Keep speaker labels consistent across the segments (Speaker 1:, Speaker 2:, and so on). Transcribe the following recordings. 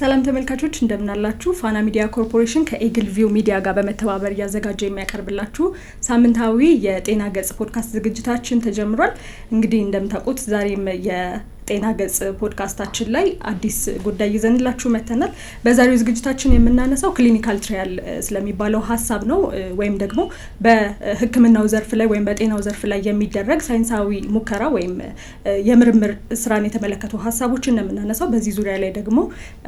Speaker 1: ሰላም ተመልካቾች እንደምን አላችሁ? ፋና ሚዲያ ኮርፖሬሽን ከኤግል ቪው ሚዲያ ጋር በመተባበር ያዘጋጀ የሚያቀርብላችሁ ሳምንታዊ የጤና ገጽ ፖድካስት ዝግጅታችን ተጀምሯል። እንግዲህ እንደምታውቁት ዛሬም ጤና ገጽ ፖድካስታችን ላይ አዲስ ጉዳይ ይዘንላችሁ መተናል። በዛሬው ዝግጅታችን የምናነሳው ክሊኒካል ትራያል ስለሚባለው ሐሳብ ነው ወይም ደግሞ በሕክምናው ዘርፍ ላይ ወይም በጤናው ዘርፍ ላይ የሚደረግ ሳይንሳዊ ሙከራ ወይም የምርምር ስራን የተመለከቱ ሐሳቦችን ነው የምናነሳው። በዚህ ዙሪያ ላይ ደግሞ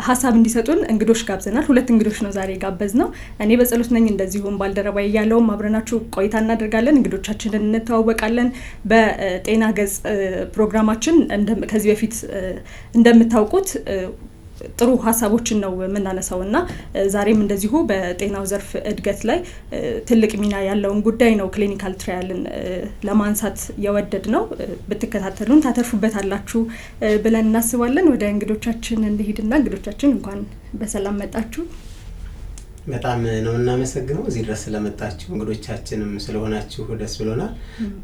Speaker 1: ሐሳብ እንዲሰጡን እንግዶች ጋብዘናል። ሁለት እንግዶች ነው ዛሬ ጋበዝነው። እኔ በጸሎት ነኝ፣ እንደዚሁም ባልደረባዬ ያለውም አብረናችሁ ቆይታ እናደርጋለን። እንግዶቻችንን እንተዋወቃለን። በጤና ገጽ ፕሮግራማችን ከዚህ በፊት እንደምታውቁት ጥሩ ሐሳቦችን ነው የምናነሳውና ዛሬም እንደዚሁ በጤናው ዘርፍ እድገት ላይ ትልቅ ሚና ያለውን ጉዳይ ነው ክሊኒካል ትራያልን ለማንሳት የወደድ ነው። ብትከታተሉን ታተርፉበታላችሁ ብለን እናስባለን። ወደ እንግዶቻችን እንሄድና እንግዶቻችን እንኳን በሰላም መጣችሁ።
Speaker 2: በጣም ነው እናመሰግነው እዚህ ድረስ ስለመጣችሁ፣ እንግዶቻችንም ስለሆናችሁ ደስ ብሎናል።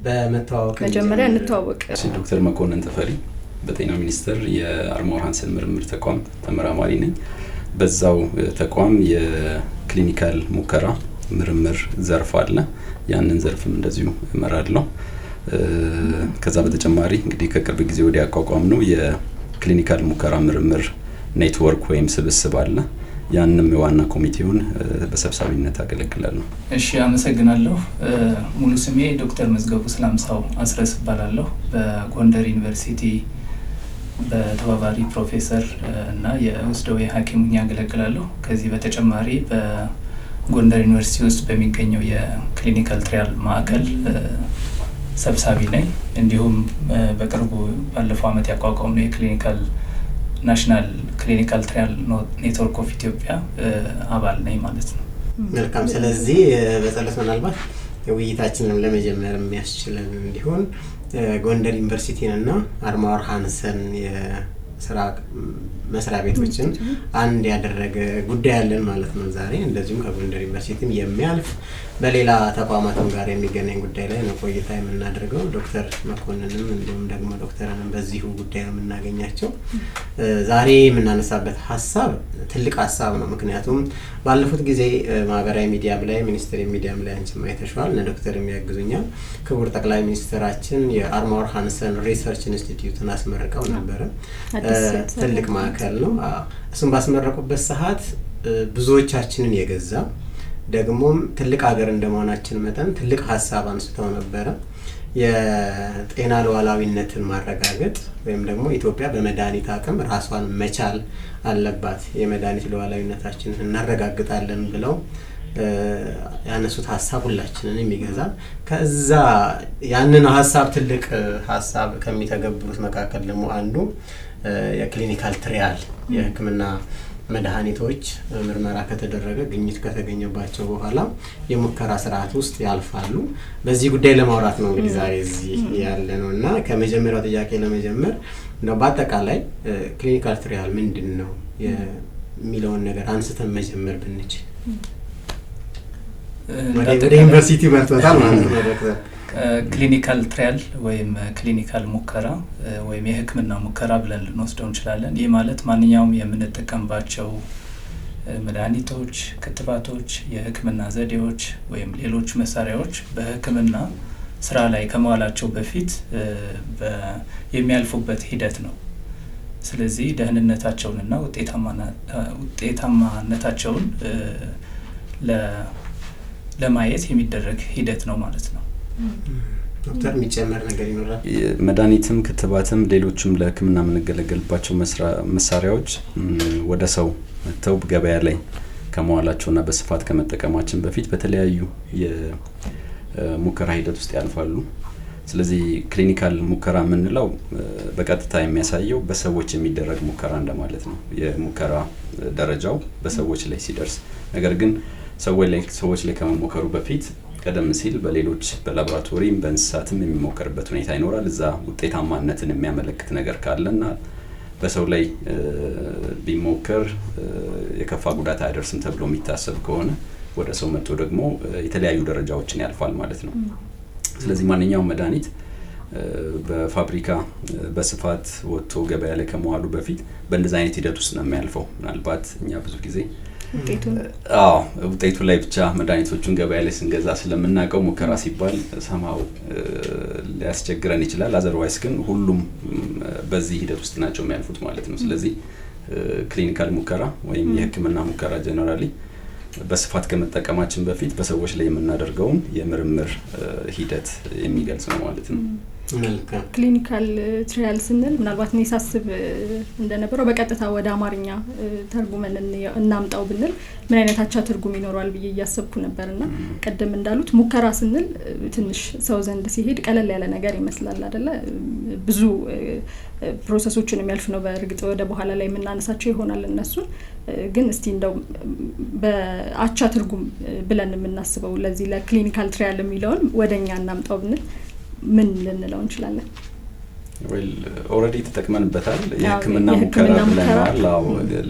Speaker 2: በመተዋወቅ
Speaker 1: መጀመሪያ እንተዋወቅ።
Speaker 3: ዶክተር መኮንን ተፈሪ በጤና ሚኒስቴር የአርማወር ሃንሰን ምርምር ተቋም ተመራማሪ ነኝ። በዛው ተቋም የክሊኒካል ሙከራ ምርምር ዘርፍ አለ። ያንን ዘርፍም እንደዚሁ እመራለሁ። ከዛ በተጨማሪ እንግዲህ ከቅርብ ጊዜ ወዲያ አቋቋም ነው የክሊኒካል ሙከራ ምርምር ኔትወርክ ወይም ስብስብ አለ። ያንንም የዋና ኮሚቴውን በሰብሳቢነት አገለግላለሁ።
Speaker 4: እሺ፣ አመሰግናለሁ። ሙሉ ስሜ ዶክተር መዝገቡ ስላምሳው አስረስ እባላለሁ። በጎንደር ዩኒቨርሲቲ በተባባሪ ፕሮፌሰር እና የውስጥ ደዌ ሐኪም ሆኜ አገለግላለሁ። ከዚህ በተጨማሪ በጎንደር ዩኒቨርሲቲ ውስጥ በሚገኘው የክሊኒካል ትራያል ማዕከል ሰብሳቢ ነኝ። እንዲሁም በቅርቡ ባለፈው ዓመት ያቋቋምነው የክሊኒካል ናሽናል ክሊኒካል ትራያል ኔትወርክ ኦፍ ኢትዮጵያ አባል ነኝ ማለት ነው።
Speaker 2: መልካም። ስለዚህ በጸሎት ምናልባት ውይይታችንን ለመጀመር የሚያስችለን እንዲሆን ጎንደር ዩኒቨርሲቲንና አርማወር ሃንሰን የስራ መስሪያ ቤቶችን አንድ ያደረገ ጉዳይ አለን ማለት ነው ዛሬ። እንደዚሁም ከጎንደር ዩኒቨርሲቲም የሚያልፍ በሌላ ተቋማትም ጋር የሚገናኝ ጉዳይ ላይ ነው ቆይታ የምናደርገው። ዶክተር መኮንንም እንዲሁም ደግሞ ዶክተርንም በዚሁ ጉዳይ ነው የምናገኛቸው። ዛሬ የምናነሳበት ሀሳብ ትልቅ ሀሳብ ነው። ምክንያቱም ባለፉት ጊዜ ማህበራዊ ሚዲያም ላይ ሚኒስትሪ ሚዲያም ላይ አንቺም አይተሽዋል፣ ዶክተር የሚያግዙኛል። ክቡር ጠቅላይ ሚኒስትራችን የአርማወር ሃንሰን ሪሰርች ኢንስቲትዩትን አስመርቀው ነበረ። ትልቅ ማዕከል ነው። እሱም ባስመረቁበት ሰዓት ብዙዎቻችንን የገዛ ደግሞም ትልቅ ሀገር እንደመሆናችን መጠን ትልቅ ሀሳብ አንስተው ነበረ። የጤና ሉዓላዊነትን ማረጋገጥ ወይም ደግሞ ኢትዮጵያ በመድኃኒት አቅም ራሷን መቻል አለባት፣ የመድኃኒት ሉዓላዊነታችንን እናረጋግጣለን ብለው ያነሱት ሀሳብ ሁላችንን የሚገዛ ከዛ ያንን ሀሳብ ትልቅ ሀሳብ ከሚተገብሩት መካከል ደግሞ አንዱ የክሊኒካል ትራያል የሕክምና መድኃኒቶች ምርመራ ከተደረገ ግኝት ከተገኘባቸው በኋላ የሙከራ ስርዓት ውስጥ ያልፋሉ። በዚህ ጉዳይ ለማውራት ነው እንግዲህ ዛሬ እዚህ ያለ ነው እና ከመጀመሪያው ጥያቄ ለመጀመር ነው በአጠቃላይ ክሊኒካል ትራያል ምንድን ነው የሚለውን ነገር አንስተን መጀመር ብንችል። ወደ ዩኒቨርሲቲ መጥቷል ማለት ነው ዶክተር።
Speaker 4: ክሊኒካል ትራያል ወይም ክሊኒካል ሙከራ ወይም የሕክምና ሙከራ ብለን ልንወስደው እንችላለን። ይህ ማለት ማንኛውም የምንጠቀምባቸው መድኃኒቶች፣ ክትባቶች፣ የሕክምና ዘዴዎች ወይም ሌሎች መሳሪያዎች በሕክምና ስራ ላይ ከመዋላቸው በፊት የሚያልፉበት ሂደት ነው። ስለዚህ ደህንነታቸውንና ውጤታማነታቸውን ለማየት የሚደረግ ሂደት ነው ማለት ነው።
Speaker 2: ዶክተር የሚጨመር ነገር ይኖራል?
Speaker 3: መድኃኒትም ክትባትም ሌሎችም ለህክምና የምንገለገልባቸው መሳሪያዎች ወደ ሰው መጥተው ገበያ ላይ ከመዋላቸውና በስፋት ከመጠቀማችን በፊት በተለያዩ የሙከራ ሂደት ውስጥ ያልፋሉ። ስለዚህ ክሊኒካል ሙከራ የምንለው በቀጥታ የሚያሳየው በሰዎች የሚደረግ ሙከራ እንደማለት ነው። የሙከራ ደረጃው በሰዎች ላይ ሲደርስ፣ ነገር ግን ሰዎች ላይ ከመሞከሩ በፊት ቀደም ሲል በሌሎች በላቦራቶሪም በእንስሳትም የሚሞከርበት ሁኔታ ይኖራል። እዛ ውጤታማነትን የሚያመለክት ነገር ካለና በሰው ላይ ቢሞከር የከፋ ጉዳት አያደርስም ተብሎ የሚታሰብ ከሆነ ወደ ሰው መጥቶ ደግሞ የተለያዩ ደረጃዎችን ያልፋል ማለት ነው። ስለዚህ ማንኛውም መድኃኒት በፋብሪካ በስፋት ወጥቶ ገበያ ላይ ከመዋሉ በፊት በእንደዚህ አይነት ሂደት ውስጥ ነው የሚያልፈው። ምናልባት እኛ ብዙ ጊዜ ውጤቱ ላይ ብቻ መድኃኒቶቹን ገበያ ላይ ስንገዛ ስለምናውቀው ሙከራ ሲባል ሰማው ሊያስቸግረን ይችላል። አዘርዋይስ ግን ሁሉም በዚህ ሂደት ውስጥ ናቸው የሚያልፉት ማለት ነው። ስለዚህ ክሊኒካል ሙከራ ወይም የህክምና ሙከራ ጀነራሊ በስፋት ከመጠቀማችን በፊት በሰዎች ላይ የምናደርገውን የምርምር ሂደት የሚገልጽ ነው ማለት ነው።
Speaker 1: ክሊኒካል ትራያል ስንል ምናልባት እኔ ሳስብ እንደነበረው በቀጥታ ወደ አማርኛ ተርጉመን እናምጣው ብንል ምን አይነት አቻ ትርጉም ይኖራል ብዬ እያሰብኩ ነበርና ቀደም እንዳሉት ሙከራ ስንል ትንሽ ሰው ዘንድ ሲሄድ ቀለል ያለ ነገር ይመስላል አይደለ? ብዙ ፕሮሰሶችን የሚያልፍ ነው። በእርግጥ ወደ በኋላ ላይ የምናነሳቸው ይሆናል እነሱን። ግን እስቲ እንደው በአቻ ትርጉም ብለን የምናስበው ለዚህ ለክሊኒካል ትራያል የሚለውን ወደኛ እናምጣው ብንል ምን ልንለው እንችላለን?
Speaker 3: ኦልሬዲ ተጠቅመንበታል። የህክምና ሙከራ ብለናል።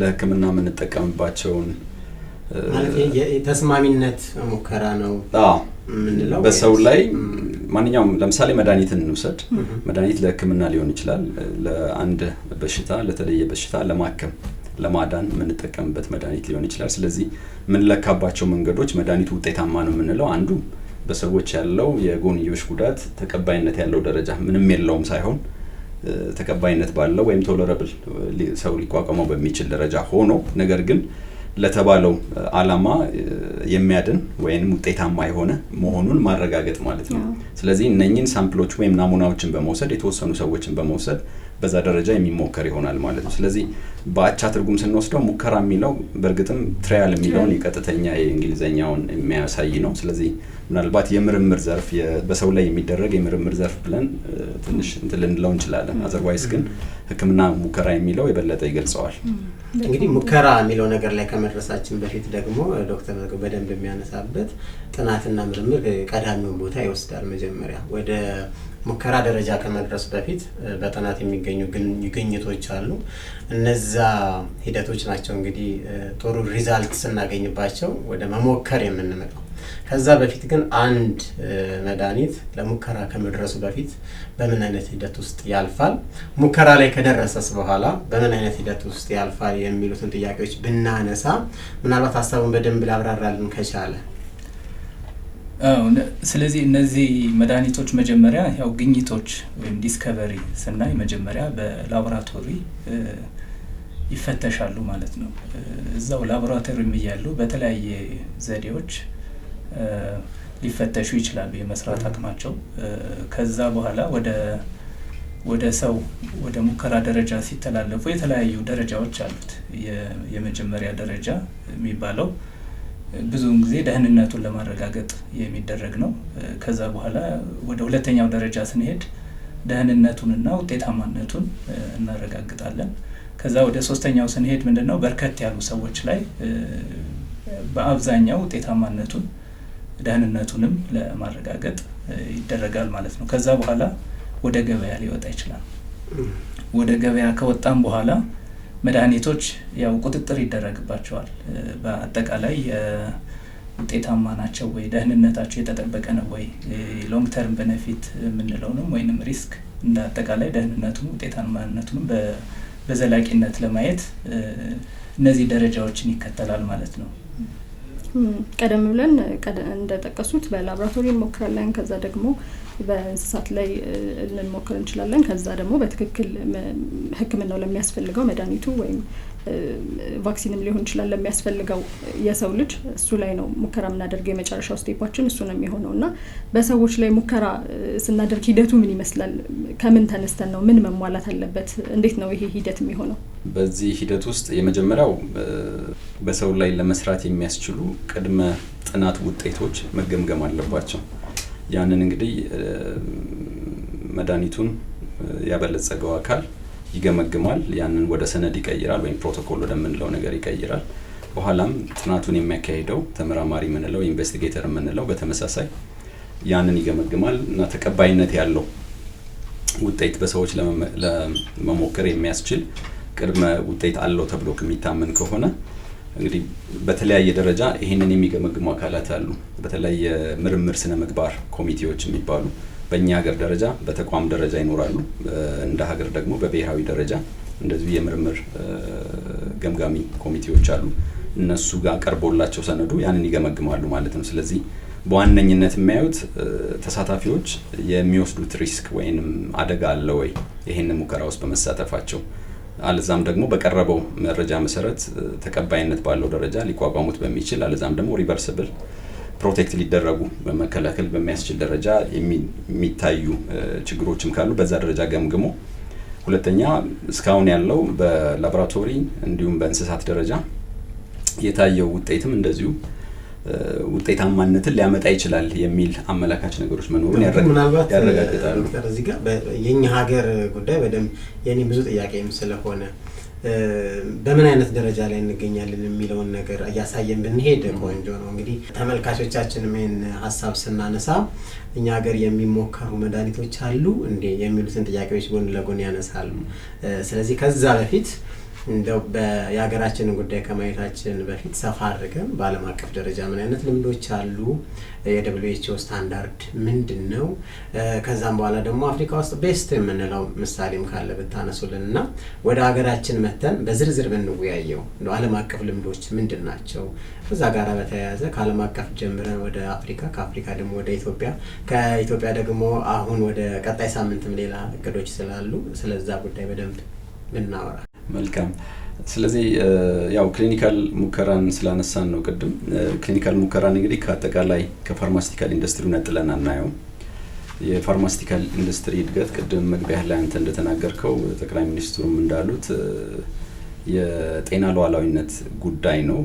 Speaker 3: ለህክምና የምንጠቀምባቸውን
Speaker 2: ማለት የተስማሚነት ሙከራ ነው ምንለው።
Speaker 3: በሰው ላይ ማንኛውም ለምሳሌ መድኃኒትን እንውሰድ። መድኃኒት ለህክምና ሊሆን ይችላል። ለአንድ በሽታ ለተለየ በሽታ ለማከም ለማዳን የምንጠቀምበት መድኃኒት ሊሆን ይችላል። ስለዚህ የምንለካባቸው መንገዶች መድኃኒቱ ውጤታማ ነው የምንለው አንዱ በሰዎች ያለው የጎንዮሽ ጉዳት ተቀባይነት ያለው ደረጃ ምንም የለውም ሳይሆን ተቀባይነት ባለው ወይም ቶለረብል ሰው ሊቋቋመው በሚችል ደረጃ ሆኖ ነገር ግን ለተባለው አላማ የሚያድን ወይም ውጤታማ የሆነ መሆኑን ማረጋገጥ ማለት ነው። ስለዚህ እነኚህን ሳምፕሎች ወይም ናሙናዎችን በመውሰድ የተወሰኑ ሰዎችን በመውሰድ በዛ ደረጃ የሚሞከር ይሆናል ማለት ነው። ስለዚህ በአቻ ትርጉም ስንወስደው ሙከራ የሚለው በእርግጥም ትራያል የሚለውን የቀጥተኛ የእንግሊዘኛውን የሚያሳይ ነው። ስለዚህ ምናልባት የምርምር ዘርፍ በሰው ላይ የሚደረግ የምርምር ዘርፍ ብለን ትንሽ እንትን ልንለው እንችላለን። አዘርዋይስ ግን ህክምና ሙከራ የሚለው የበለጠ ይገልጸዋል።
Speaker 2: እንግዲህ ሙከራ የሚለው ነገር ላይ ከመድረሳችን በፊት ደግሞ ዶክተር በደንብ የሚያነሳበት ጥናትና ምርምር ቀዳሚውን ቦታ ይወስዳል። መጀመሪያ ወደ ሙከራ ደረጃ ከመድረስ በፊት በጥናት የሚገኙ ግኝቶች አሉ። እነዛ ሂደቶች ናቸው እንግዲህ ጥሩ ሪዛልት ስናገኝባቸው ወደ መሞከር የምንመጣው። ከዛ በፊት ግን አንድ መድኃኒት ለሙከራ ከመድረሱ በፊት በምን አይነት ሂደት ውስጥ ያልፋል፣ ሙከራ ላይ ከደረሰስ በኋላ በምን አይነት ሂደት ውስጥ ያልፋል የሚሉትን ጥያቄዎች ብናነሳ ምናልባት ሀሳቡን በደንብ ላብራራልን ከቻለ።
Speaker 4: ስለዚህ እነዚህ መድኃኒቶች መጀመሪያ ያው ግኝቶች ወይም ዲስከቨሪ ስናይ መጀመሪያ በላቦራቶሪ ይፈተሻሉ ማለት ነው። እዛው ላቦራቶሪ እያሉ በተለያየ ዘዴዎች ሊፈተሹ ይችላሉ የመስራት አቅማቸው። ከዛ በኋላ ወደ ሰው ወደ ሙከራ ደረጃ ሲተላለፉ የተለያዩ ደረጃዎች አሉት። የመጀመሪያ ደረጃ የሚባለው ብዙውን ጊዜ ደህንነቱን ለማረጋገጥ የሚደረግ ነው። ከዛ በኋላ ወደ ሁለተኛው ደረጃ ስንሄድ ደህንነቱንና ውጤታማነቱን እናረጋግጣለን። ከዛ ወደ ሶስተኛው ስንሄድ ምንድነው በርከት ያሉ ሰዎች ላይ በአብዛኛው ውጤታማነቱን ደህንነቱንም ለማረጋገጥ ይደረጋል ማለት ነው። ከዛ በኋላ ወደ ገበያ ሊወጣ ይችላል። ወደ ገበያ ከወጣም በኋላ መድኃኒቶች ያው ቁጥጥር ይደረግባቸዋል። በአጠቃላይ ውጤታማ ናቸው ወይ፣ ደህንነታቸው የተጠበቀ ነው ወይ፣ ሎንግ ተርም ቤኔፊት የምንለው ነው ወይንም ሪስክ እንደ አጠቃላይ ደህንነቱን ውጤታማነቱን በዘላቂነት ለማየት እነዚህ ደረጃዎችን ይከተላል ማለት ነው።
Speaker 1: ቀደም ብለን እንደጠቀሱት በላቦራቶሪ እንሞክራለን። ከዛ ደግሞ በእንስሳት ላይ ልንሞክር እንችላለን። ከዛ ደግሞ በትክክል ህክምናው ለሚያስፈልገው መድኃኒቱ ወይም ቫክሲንም ሊሆን ይችላል ለሚያስፈልገው የሰው ልጅ እሱ ላይ ነው ሙከራ የምናደርገው። የመጨረሻው ስቴፓችን እሱ ነው የሚሆነው እና በሰዎች ላይ ሙከራ ስናደርግ ሂደቱ ምን ይመስላል? ከምን ተነስተን ነው? ምን መሟላት አለበት? እንዴት ነው ይሄ ሂደት የሚሆነው?
Speaker 3: በዚህ ሂደት ውስጥ የመጀመሪያው በሰው ላይ ለመስራት የሚያስችሉ ቅድመ ጥናት ውጤቶች መገምገም አለባቸው። ያንን እንግዲህ መድኃኒቱን ያበለጸገው አካል ይገመግማል። ያንን ወደ ሰነድ ይቀይራል ወይም ፕሮቶኮል ወደምንለው ነገር ይቀይራል። በኋላም ጥናቱን የሚያካሂደው ተመራማሪ የምንለው ኢንቨስቲጌተር የምንለው በተመሳሳይ ያንን ይገመግማል እና ተቀባይነት ያለው ውጤት በሰዎች ለመሞከር የሚያስችል ቅድመ ውጤት አለው ተብሎ ከሚታመን ከሆነ እንግዲህ በተለያየ ደረጃ ይሄንን የሚገመግሙ አካላት አሉ። በተለያየ ምርምር ስነ ምግባር ኮሚቴዎች የሚባሉ በእኛ ሀገር ደረጃ በተቋም ደረጃ ይኖራሉ። እንደ ሀገር ደግሞ በብሔራዊ ደረጃ እንደዚህ የምርምር ገምጋሚ ኮሚቴዎች አሉ። እነሱ ጋር ቀርቦላቸው ሰነዱ ያንን ይገመግማሉ ማለት ነው። ስለዚህ በዋነኝነት የሚያዩት ተሳታፊዎች የሚወስዱት ሪስክ ወይንም አደጋ አለ ወይ ይሄንን ሙከራ ውስጥ በመሳተፋቸው፣ አለዛም ደግሞ በቀረበው መረጃ መሰረት ተቀባይነት ባለው ደረጃ ሊቋቋሙት በሚችል አለዛም ደግሞ ሪቨርሲብል ፕሮቴክት ሊደረጉ በመከላከል በሚያስችል ደረጃ የሚታዩ ችግሮችም ካሉ በዛ ደረጃ ገምግሞ፣ ሁለተኛ እስካሁን ያለው በላቦራቶሪ እንዲሁም በእንስሳት ደረጃ የታየው ውጤትም እንደዚሁ ውጤታማነትን ሊያመጣ ይችላል የሚል አመላካች ነገሮች መኖሩን ያረጋግጣሉ።
Speaker 2: እዚህ ጋር የኛ ሀገር ጉዳይ በደንብ የኔ ብዙ ጥያቄም ስለሆነ በምን አይነት ደረጃ ላይ እንገኛለን የሚለውን ነገር እያሳየን ብንሄድ ቆንጆ ነው። እንግዲህ ተመልካቾቻችንም ይሄን ሀሳብ ስናነሳ እኛ ሀገር የሚሞከሩ መድኃኒቶች አሉ እንዴ የሚሉትን ጥያቄዎች ጎን ለጎን ያነሳሉ። ስለዚህ ከዛ በፊት እንደው የሀገራችንን ጉዳይ ከማየታችን በፊት ሰፋ አድርገን በዓለም አቀፍ ደረጃ ምን አይነት ልምዶች አሉ፣ የWHO ስታንዳርድ ምንድነው፣ ከዛም በኋላ ደግሞ አፍሪካ ውስጥ ቤስት የምንለው ምሳሌም ካለ ብታነሱልንና ወደ ሀገራችን መተን በዝርዝር ብንወያየው እንደው ዓለም አቀፍ ልምዶች ምንድናቸው፣ ከዛ ጋር በተያያዘ ከዓለም አቀፍ ጀምረን ወደ አፍሪካ፣ ከአፍሪካ ደግሞ ወደ ኢትዮጵያ፣ ከኢትዮጵያ ደግሞ አሁን ወደ ቀጣይ ሳምንትም ሌላ እቅዶች ስላሉ ስለዛ ጉዳይ በደንብ ብናወራ
Speaker 3: መልካም። ስለዚህ ያው ክሊኒካል ሙከራን ስላነሳን ነው ቅድም። ክሊኒካል ሙከራን እንግዲህ ከአጠቃላይ ከፋርማሲቲካል ኢንዱስትሪ ነጥለን አናየው። የፋርማሲቲካል ኢንዱስትሪ እድገት ቅድም መግቢያ ላይ አንተ እንደተናገርከው ጠቅላይ ሚኒስትሩም እንዳሉት የጤና ሉዓላዊነት ጉዳይ ነው።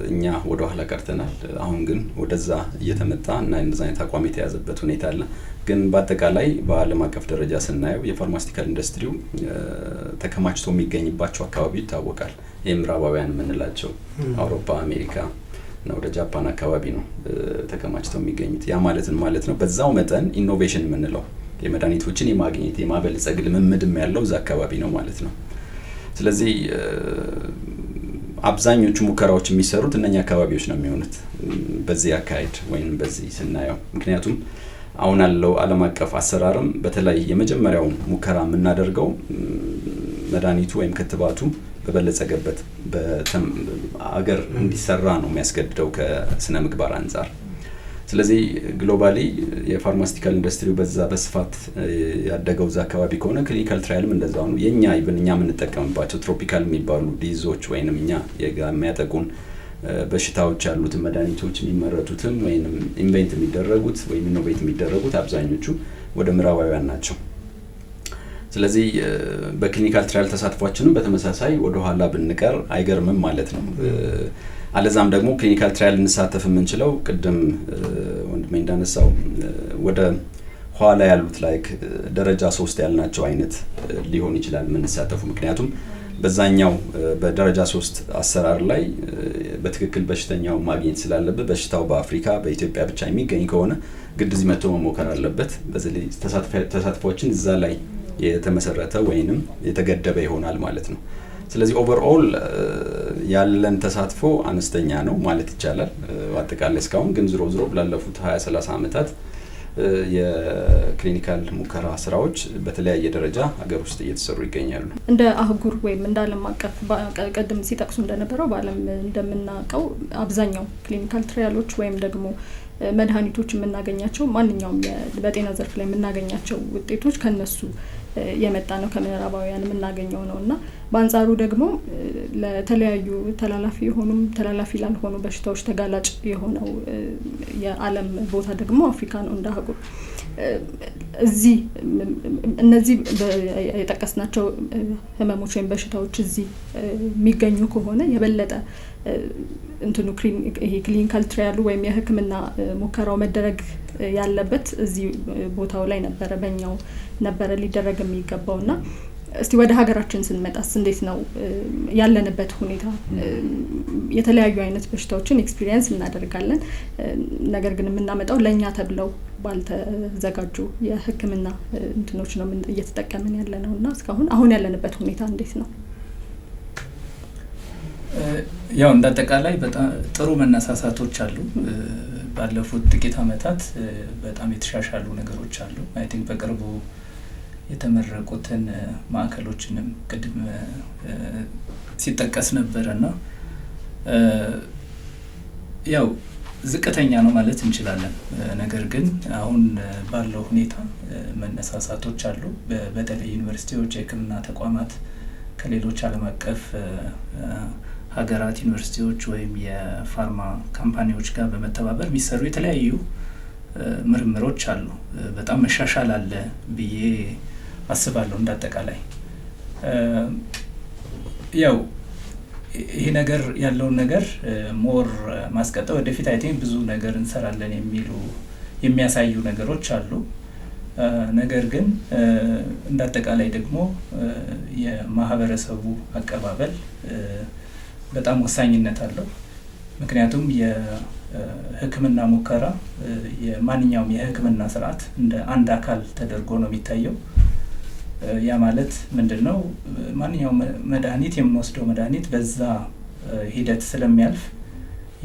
Speaker 3: እኛ ወደ ኋላ ቀርተናል። አሁን ግን ወደዛ እየተመጣ እና እንደዛ አይነት አቋም የተያዘበት ሁኔታ አለ። ግን በአጠቃላይ በዓለም አቀፍ ደረጃ ስናየው የፋርማሲቲካል ኢንዱስትሪው ተከማችቶ የሚገኝባቸው አካባቢ ይታወቃል። የምዕራባውያን የምንላቸው አውሮፓ፣ አሜሪካ እና ወደ ጃፓን አካባቢ ነው ተከማችተው የሚገኙት። ያ ማለት ነው በዛው መጠን ኢኖቬሽን የምንለው የመድኃኒቶችን የማግኘት የማበልጸግ ልምምድም ያለው እዛ አካባቢ ነው ማለት ነው። ስለዚህ አብዛኞቹ ሙከራዎች የሚሰሩት እነኛ አካባቢዎች ነው የሚሆኑት በዚህ አካሄድ ወይም በዚህ ስናየው። ምክንያቱም አሁን ያለው ዓለም አቀፍ አሰራርም በተለይ የመጀመሪያው ሙከራ የምናደርገው መድኃኒቱ ወይም ክትባቱ በበለጸገበት በአገር እንዲሰራ ነው የሚያስገድደው ከስነ ምግባር አንጻር። ስለዚህ ግሎባሊ የፋርማሲቲካል ኢንዱስትሪው በዛ በስፋት ያደገው እዛ አካባቢ ከሆነ ክሊኒካል ትራያልም እንደዛው ነው። የኛ እኛ የምንጠቀምባቸው ትሮፒካል የሚባሉ ዲዞች ወይንም እኛ የሚያጠቁን በሽታዎች ያሉትን መድኃኒቶች የሚመረቱትም ወይም ኢንቨንት የሚደረጉት ወይም ኢኖቬት የሚደረጉት አብዛኞቹ ወደ ምዕራባውያን ናቸው። ስለዚህ በክሊኒካል ትራያል ተሳትፏችንም በተመሳሳይ ወደ ኋላ ብንቀር አይገርምም ማለት ነው። አለዛም ደግሞ ክሊኒካል ትራያል እንሳተፍ የምንችለው ቅድም ወንድሜ እንዳነሳው ወደ ኋላ ያሉት ላይክ ደረጃ 3 ያልናቸው አይነት ሊሆን ይችላል የምንሳተፉ። ምክንያቱም በዛኛው በደረጃ 3 አሰራር ላይ በትክክል በሽተኛው ማግኘት ስላለበት በሽታው በአፍሪካ በኢትዮጵያ ብቻ የሚገኝ ከሆነ ግድ እዚህ መጥቶ መሞከር አለበት። በዚህ ተሳትፎችን እዛ ላይ የተመሰረተ ወይንም የተገደበ ይሆናል ማለት ነው። ስለዚህ ኦቨርኦል ያለን ተሳትፎ አነስተኛ ነው ማለት ይቻላል። አጠቃላይ እስካሁን ግን ዝሮ ላለፉት 20-30 ዓመታት የክሊኒካል ሙከራ ስራዎች በተለያየ ደረጃ ሀገር ውስጥ እየተሰሩ ይገኛሉ።
Speaker 1: እንደ አህጉር ወይም እንደ ዓለም አቀፍ ቀደም ሲጠቅሱ እንደነበረው በዓለም እንደምናውቀው አብዛኛው ክሊኒካል ትራያሎች ወይም ደግሞ መድኃኒቶች የምናገኛቸው ማንኛውም በጤና ዘርፍ ላይ የምናገኛቸው ውጤቶች ከነሱ የመጣ ነው፣ ከምዕራባውያን የምናገኘው ነው እና በአንጻሩ ደግሞ ለተለያዩ ተላላፊ የሆኑም ተላላፊ ላልሆኑ በሽታዎች ተጋላጭ የሆነው የዓለም ቦታ ደግሞ አፍሪካ ነው እንደ አህጉር። እዚህ እነዚህ የጠቀስናቸው ህመሞች ወይም በሽታዎች እዚህ የሚገኙ ከሆነ የበለጠ እንትኑ ክሊኒካል ትራያሉ ወይም የሕክምና ሙከራው መደረግ ያለበት እዚህ ቦታው ላይ ነበረ፣ በእኛው ነበረ ሊደረግ የሚገባውና እስቲ ወደ ሀገራችን ስንመጣስ እንዴት ነው ያለንበት ሁኔታ? የተለያዩ አይነት በሽታዎችን ኤክስፒሪየንስ እናደርጋለን። ነገር ግን የምናመጣው ለኛ ተብለው ባልተዘጋጁ የሕክምና እንትኖች ነው እየተጠቀምን ያለ ነውና እስካሁን አሁን ያለንበት ሁኔታ እንዴት ነው?
Speaker 4: ያው እንዳጠቃላይ በጣም ጥሩ መነሳሳቶች አሉ። ባለፉት ጥቂት አመታት በጣም የተሻሻሉ ነገሮች አሉ። አይ ቲንክ በቅርቡ የተመረቁትን ማዕከሎችንም ቅድም ሲጠቀስ ነበርና ያው ዝቅተኛ ነው ማለት እንችላለን። ነገር ግን አሁን ባለው ሁኔታ መነሳሳቶች አሉ። በተለይ ዩኒቨርሲቲዎች፣ የሕክምና ተቋማት ከሌሎች ዓለም አቀፍ ሀገራት ዩኒቨርሲቲዎች ወይም የፋርማ ካምፓኒዎች ጋር በመተባበር የሚሰሩ የተለያዩ ምርምሮች አሉ። በጣም መሻሻል አለ ብዬ አስባለሁ። እንዳጠቃላይ ያው ይሄ ነገር ያለውን ነገር ሞር ማስቀጠል ወደፊት አይ ቲንክ ብዙ ነገር እንሰራለን የሚያሳዩ ነገሮች አሉ። ነገር ግን እንዳጠቃላይ ደግሞ የማህበረሰቡ አቀባበል በጣም ወሳኝነት አለው። ምክንያቱም የሕክምና ሙከራ የማንኛውም የሕክምና ስርዓት እንደ አንድ አካል ተደርጎ ነው የሚታየው። ያ ማለት ምንድነው? ማንኛውም መድኃኒት የምንወስደው መድኃኒት በዛ ሂደት ስለሚያልፍ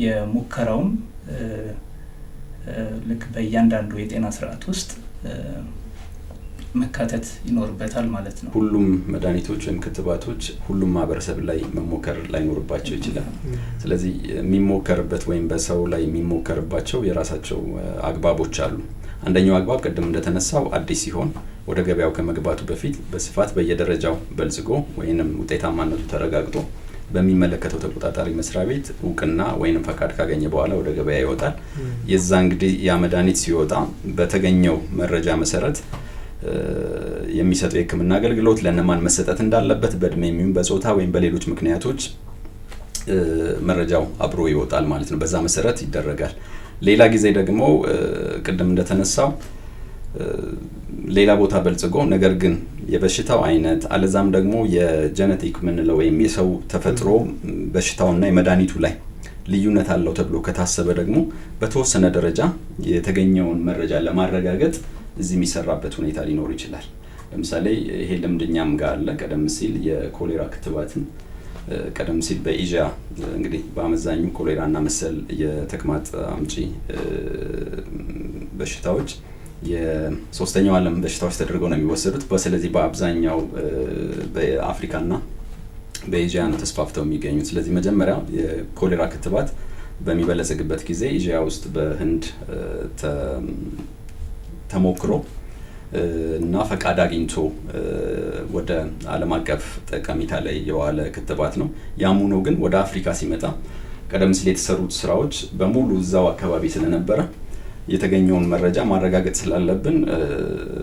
Speaker 4: የሙከራውም ልክ በእያንዳንዱ የጤና ስርዓት ውስጥ መካተት ይኖርበታል ማለት ነው።
Speaker 3: ሁሉም መድኃኒቶች ወይም ክትባቶች ሁሉም ማህበረሰብ ላይ መሞከር ላይኖርባቸው ይችላል። ስለዚህ የሚሞከርበት ወይም በሰው ላይ የሚሞከርባቸው የራሳቸው አግባቦች አሉ። አንደኛው አግባብ ቅድም እንደተነሳው አዲስ ሲሆን ወደ ገበያው ከመግባቱ በፊት በስፋት በየደረጃው በልጽጎ ወይንም ውጤታማነቱ ተረጋግጦ በሚመለከተው ተቆጣጣሪ መስሪያ ቤት እውቅና ወይንም ፈቃድ ካገኘ በኋላ ወደ ገበያ ይወጣል። የዛ እንግዲህ ያ መድኃኒት ሲወጣ በተገኘው መረጃ መሰረት የሚሰጠው የሕክምና አገልግሎት ለነማን መሰጠት እንዳለበት በእድሜ የሚሆን በጾታ ወይም በሌሎች ምክንያቶች መረጃው አብሮ ይወጣል ማለት ነው። በዛ መሰረት ይደረጋል። ሌላ ጊዜ ደግሞ ቅድም እንደተነሳው ሌላ ቦታ በልጽጎ ነገር ግን የበሽታው አይነት አለዛም ደግሞ የጄኔቲክ ምንለው ወይም የሰው ተፈጥሮ በሽታውና የመድኃኒቱ ላይ ልዩነት አለው ተብሎ ከታሰበ ደግሞ በተወሰነ ደረጃ የተገኘውን መረጃ ለማረጋገጥ እዚህ የሚሰራበት ሁኔታ ሊኖር ይችላል። ለምሳሌ ይሄ ልምድኛም ጋር አለ። ቀደም ሲል የኮሌራ ክትባትን ቀደም ሲል በኢዥያ እንግዲህ በአመዛኙ ኮሌራና መሰል የተቅማጥ አምጪ በሽታዎች የሶስተኛው ዓለም በሽታዎች ተደርገው ነው የሚወሰዱት። ስለዚህ በአብዛኛው በአፍሪካና በኤዥያ ነው ተስፋፍተው የሚገኙት። ስለዚህ መጀመሪያ የኮሌራ ክትባት በሚበለጽግበት ጊዜ ኢዥያ ውስጥ በህንድ ተሞክሮ እና ፈቃድ አግኝቶ ወደ ዓለም አቀፍ ጠቀሜታ ላይ የዋለ ክትባት ነው። ያም ሆኖ ግን ወደ አፍሪካ ሲመጣ ቀደም ሲል የተሰሩት ስራዎች በሙሉ እዛው አካባቢ ስለነበረ የተገኘውን መረጃ ማረጋገጥ ስላለብን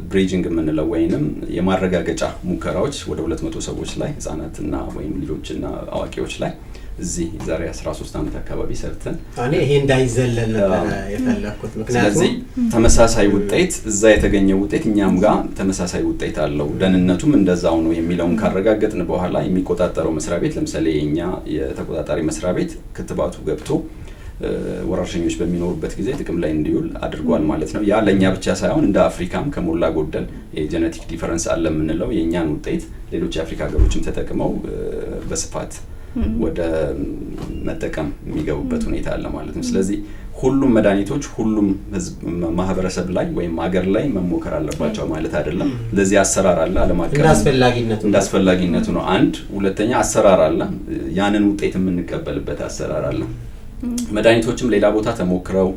Speaker 3: ብሪጅንግ የምንለው ወይንም የማረጋገጫ ሙከራዎች ወደ 200 ሰዎች ላይ ህጻናትና ወይም ልጆችና አዋቂዎች ላይ እዚህ ዛሬ 13 ዓመት አካባቢ ሰርተን
Speaker 2: እኔ ይሄ እንዳይዘለል ነበር የፈለኩት። ምክንያቱም
Speaker 3: ስለዚህ ተመሳሳይ ውጤት እዛ የተገኘው ውጤት እኛም ጋር ተመሳሳይ ውጤት አለው፣ ደህንነቱም እንደዛው ነው የሚለውን ካረጋገጥን በኋላ የሚቆጣጠረው መስሪያ ቤት ለምሳሌ የኛ የተቆጣጣሪ መስሪያ ቤት ክትባቱ ገብቶ ወራርሽኞች በሚኖሩበት ጊዜ ጥቅም ላይ እንዲውል አድርጓል ማለት ነው። ያ ለኛ ብቻ ሳይሆን እንደ አፍሪካም ከሞላ ጎደል የጄኔቲክ ዲፈረንስ አለ የምንለው የኛን ውጤት ሌሎች የአፍሪካ ሀገሮችም ተጠቅመው በስፋት ወደ መጠቀም የሚገቡበት ሁኔታ አለ ማለት ነው። ስለዚህ ሁሉም መድኃኒቶች ሁሉም ህዝብ ማህበረሰብ ላይ ወይም ሀገር ላይ መሞከር አለባቸው ማለት አይደለም። ለዚህ አሰራር አለ ዓለም አቀፍ እንዳስፈላጊነቱ ነው። አንድ ሁለተኛ አሰራር አለ፣ ያንን ውጤት የምንቀበልበት አሰራር አለ። መድኃኒቶችም ሌላ ቦታ ተሞክረው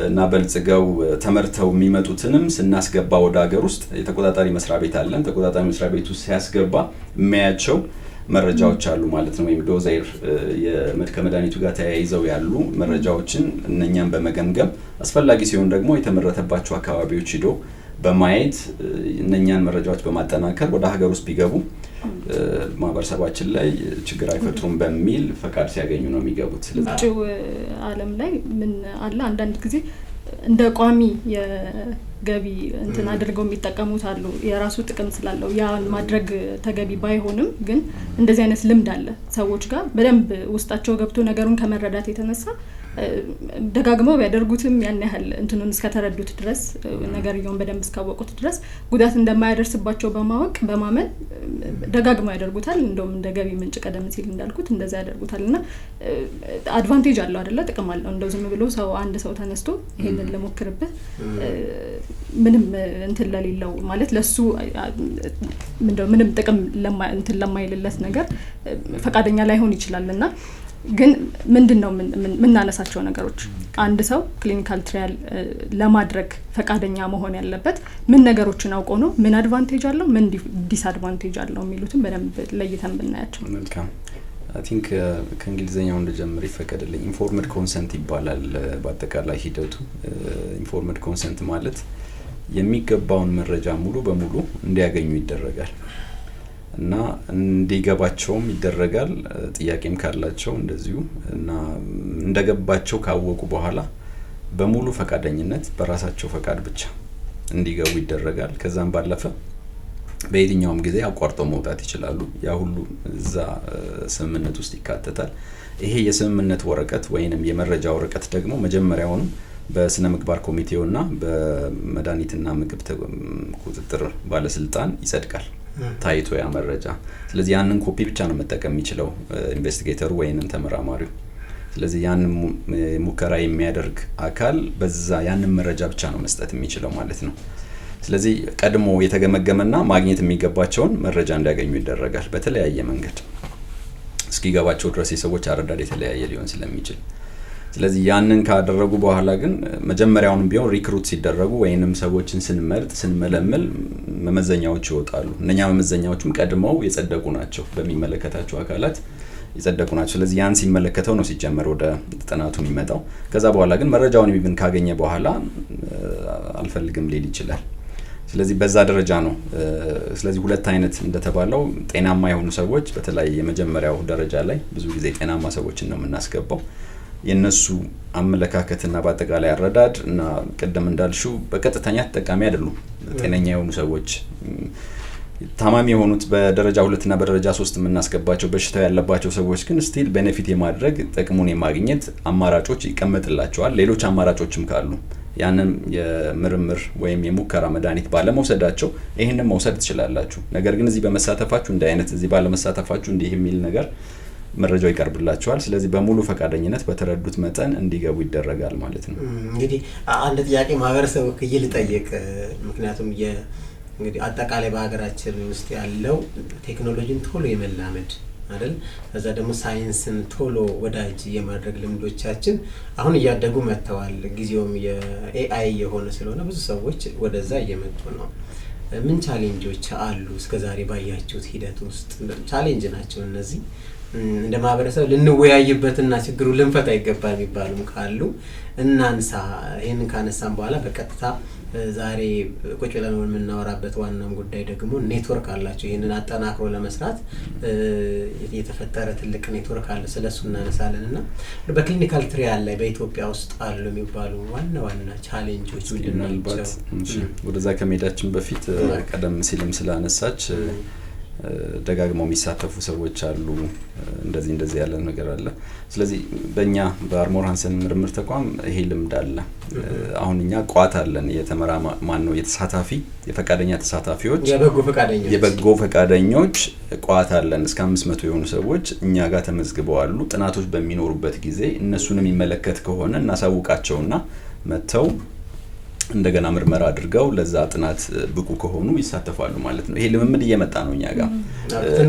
Speaker 3: እና በልጽገው ተመርተው የሚመጡትንም ስናስገባ ወደ ሀገር ውስጥ የተቆጣጣሪ መስሪያ ቤት አለን። ተቆጣጣሪ መስሪያ ቤቱ ሲያስገባ የሚያያቸው መረጃዎች አሉ ማለት ነው። ወይም ዶዛይር ከመድኃኒቱ ጋር ተያይዘው ያሉ መረጃዎችን እነኛን በመገምገም አስፈላጊ ሲሆን ደግሞ የተመረተባቸው አካባቢዎች ሄዶ በማየት እነኛን መረጃዎች በማጠናከር ወደ ሀገር ውስጥ ቢገቡ ማህበረሰባችን ላይ ችግር አይፈጥሩም በሚል ፈቃድ ሲያገኙ ነው የሚገቡት። ስለዚህ
Speaker 1: ዓለም ላይ ምን አለ አንዳንድ ጊዜ እንደ ቋሚ የገቢ እንትን አድርገው የሚጠቀሙት አሉ። የራሱ ጥቅም ስላለው ያን ማድረግ ተገቢ ባይሆንም ግን እንደዚህ አይነት ልምድ አለ ሰዎች ጋር በደንብ ውስጣቸው ገብቶ ነገሩን ከመረዳት የተነሳ ደጋግመው ቢያደርጉትም ያን ያህል እንትኑን እስከተረዱት ድረስ ነገርየውን በደንብ እስካወቁት ድረስ ጉዳት እንደማያደርስባቸው በማወቅ በማመን ደጋግመው ያደርጉታል። እንደውም እንደ ገቢ ምንጭ ቀደም ሲል እንዳልኩት እንደዛ ያደርጉታልና አድቫንቴጅ አለው አይደለ? ጥቅም አለው። እንደው ዝም ብሎ አንድ ሰው ተነስቶ ይሄንን ለሞክርበት ምንም እንትን ለሌለው ማለት ለሱ ምንም ጥቅም ለማይልለት ነገር ፈቃደኛ ላይሆን ይችላልና ግን ምንድነው ምናነሳቸው ነገሮች አንድ ሰው ክሊኒካል ትራያል ለማድረግ ፈቃደኛ መሆን ያለበት ምን ነገሮችን አውቆ ነው? ምን አድቫንቴጅ አለው? ምን ዲስአድቫንቴጅ አለው? የሚሉትን በደንብ ለይተን ብናያቸው
Speaker 3: መልካም። አይ ቲንክ ከእንግሊዘኛው እንደጀምር ይፈቀድልኝ። ኢንፎርምድ ኮንሰንት ይባላል በአጠቃላይ ሂደቱ። ኢንፎርምድ ኮንሰንት ማለት የሚገባውን መረጃ ሙሉ በሙሉ እንዲያገኙ ይደረጋል እና እንዲገባቸውም ይደረጋል። ጥያቄም ካላቸው እንደዚሁ እና እንደገባቸው ካወቁ በኋላ በሙሉ ፈቃደኝነት በራሳቸው ፈቃድ ብቻ እንዲገቡ ይደረጋል። ከዛም ባለፈ በየትኛውም ጊዜ አቋርጠው መውጣት ይችላሉ። ያ ሁሉ እዛ ስምምነት ውስጥ ይካተታል። ይሄ የስምምነት ወረቀት ወይንም የመረጃ ወረቀት ደግሞ መጀመሪያውንም በስነ ምግባር ኮሚቴውና በመድኃኒትና ምግብ ቁጥጥር ባለስልጣን ይጸድቃል ታይቶ ያ መረጃ። ስለዚህ ያንን ኮፒ ብቻ ነው መጠቀም የሚችለው ኢንቨስቲጌተሩ ወይንም ተመራማሪው። ስለዚህ ያንን ሙከራ የሚያደርግ አካል በዛ ያንን መረጃ ብቻ ነው መስጠት የሚችለው ማለት ነው። ስለዚህ ቀድሞ የተገመገመና ማግኘት የሚገባቸውን መረጃ እንዲያገኙ ይደረጋል በተለያየ መንገድ እስኪገባቸው ድረስ። የሰዎች አረዳድ የተለያየ ሊሆን ስለሚችል ስለዚህ ያንን ካደረጉ በኋላ ግን መጀመሪያውንም ቢሆን ሪክሩት ሲደረጉ ወይንም ሰዎችን ስንመለመል መመዘኛዎች ይወጣሉ። እነኛ መመዘኛዎችም ቀድመው የጸደቁ ናቸው፣ በሚመለከታቸው አካላት የጸደቁ ናቸው። ስለዚህ ያን ሲመለከተው ነው ሲጀመር ወደ ጥናቱ የሚመጣው። ከዛ በኋላ ግን መረጃውን ቢብን ካገኘ በኋላ አልፈልግም ሊል ይችላል። ስለዚህ በዛ ደረጃ ነው። ስለዚህ ሁለት አይነት እንደተባለው ጤናማ የሆኑ ሰዎች በተለይ የመጀመሪያው ደረጃ ላይ ብዙ ጊዜ ጤናማ ሰዎችን ነው የምናስገባው። የነሱ አመለካከትና በአጠቃላይ አረዳድ እና ቀደም እንዳልሽው በቀጥተኛ ተጠቃሚ አይደሉም። ጤነኛ የሆኑ ሰዎች ታማሚ የሆኑት በደረጃ 2 እና በደረጃ 3 የምናስገባቸው በሽታው ያለባቸው ሰዎች ግን ስቲል ቤኔፊት የማድረግ ጥቅሙን የማግኘት አማራጮች ይቀመጥላቸዋል። ሌሎች አማራጮችም ካሉ ያንን የምርምር ወይም የሙከራ መድኃኒት ባለመውሰዳቸው ይሄንን መውሰድ ትችላላችሁ። ነገር ግን እዚህ በመሳተፋችሁ እንደ አይነት እዚህ ባለመሳተፋችሁ እንዲህ የሚል ነገር መረጃው ይቀርብላቸዋል። ስለዚህ በሙሉ ፈቃደኝነት በተረዱት መጠን እንዲገቡ ይደረጋል ማለት ነው።
Speaker 2: እንግዲህ አንድ ጥያቄ ማህበረሰቡ ከይል ጠየቅ። ምክንያቱም እንግዲህ አጠቃላይ በሀገራችን ውስጥ ያለው ቴክኖሎጂን ቶሎ የመላመድ አይደል፣ ከዛ ደግሞ ሳይንስን ቶሎ ወዳጅ የማድረግ ልምዶቻችን አሁን እያደጉ መጥተዋል። ጊዜውም የኤአይ የሆነ ስለሆነ ብዙ ሰዎች ወደዛ እየመጡ ነው። ምን ቻሌንጆች አሉ? እስከዛሬ ባያችሁት ሂደት ውስጥ ቻሌንጅ ናቸው እነዚህ እንደ ማህበረሰብ ልንወያይበትና ችግሩ ልንፈታ ይገባል የሚባሉም ካሉ እናንሳ። ይሄንን ካነሳን በኋላ በቀጥታ ዛሬ ቁጭ ብለን የምናወራበት ዋናም ጉዳይ ደግሞ ኔትወርክ አላቸው። ይሄንን አጠናክሮ ለመስራት የተፈጠረ ትልቅ ኔትወርክ አለ። ስለሱ እናነሳለንና በክሊኒካል ትራያል ላይ በኢትዮጵያ ውስጥ አሉ የሚባሉ ዋና ቻሌንጆች ምንድነው?
Speaker 3: ወደዛ ከመሄዳችን በፊት ቀደም ሲልም ስላነሳች ደጋግመው የሚሳተፉ ሰዎች አሉ። እንደዚህ ያለ ነገር አለ። ስለዚህ በእኛ በአርሞር ሃንሰን ምርምር ተቋም ይሄ ልምድ አለ። አሁን እኛ ቋት አለን የተሳታፊ የፈቃደኛ ተሳታፊዎች የበጎ ፈቃደኞች ቋት አለን። እስከ 500 የሆኑ ሰዎች እኛ ጋር ተመዝግበው አሉ። ጥናቶች በሚኖሩበት ጊዜ እነሱንም የሚመለከት ከሆነ እናሳውቃቸውና መተው እንደገና ምርመራ አድርገው ለዛ ጥናት ብቁ ከሆኑ ይሳተፋሉ ማለት ነው። ይሄ ልምምድ እየመጣ ነው እኛ ጋር።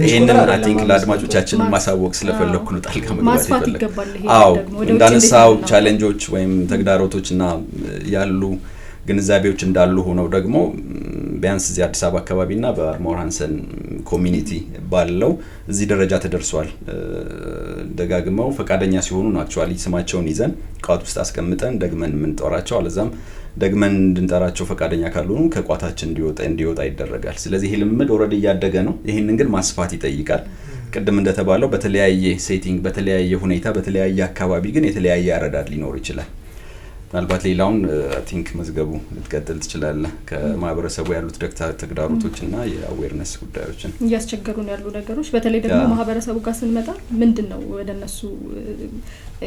Speaker 3: ይሄንን አይ ቲንክ ለአድማጮቻችን ማሳወቅ ስለፈለኩ ነው ጣልቃ መግባት ይፈልጋል። አዎ እንዳነሳው ቻሌንጆች ወይም ተግዳሮቶችና ያሉ ግንዛቤዎች እንዳሉ ሆነው ደግሞ ቢያንስ እዚህ አዲስ አበባ አካባቢና በአርሞር ሃንሰን ኮሚኒቲ ባለው እዚህ ደረጃ ተደርሷል። ደጋግመው ፈቃደኛ ሲሆኑ ነው አክቹአሊ ስማቸውን ይዘን ቋት ውስጥ አስቀምጠን ደግመን የምንጠራቸው አለዛም ደግመን እንድንጠራቸው ፈቃደኛ ካልሆኑ ከቋታችን እንዲወጣ ይደረጋል። ስለዚህ ይሄ ልምምድ ኦሬዲ እያደገ ነው። ይሄንን ግን ማስፋት ይጠይቃል። ቅድም እንደተባለው በተለያየ ሴቲንግ በተለያየ ሁኔታ በተለያየ አካባቢ ግን የተለያየ አረዳድ ሊኖር ይችላል። ምናልባት ሌላውን አይ ቲንክ መዝገቡ ልትቀጥል ትችላለህ። ከማህበረሰቡ ያሉት ተግዳሮቶችና የአዌርነስ ጉዳዮችን
Speaker 1: እያስቸገሩን ያሉ ነገሮች በተለይ ደግሞ ማህበረሰቡ ጋር ስንመጣ ምንድነው ወደነሱ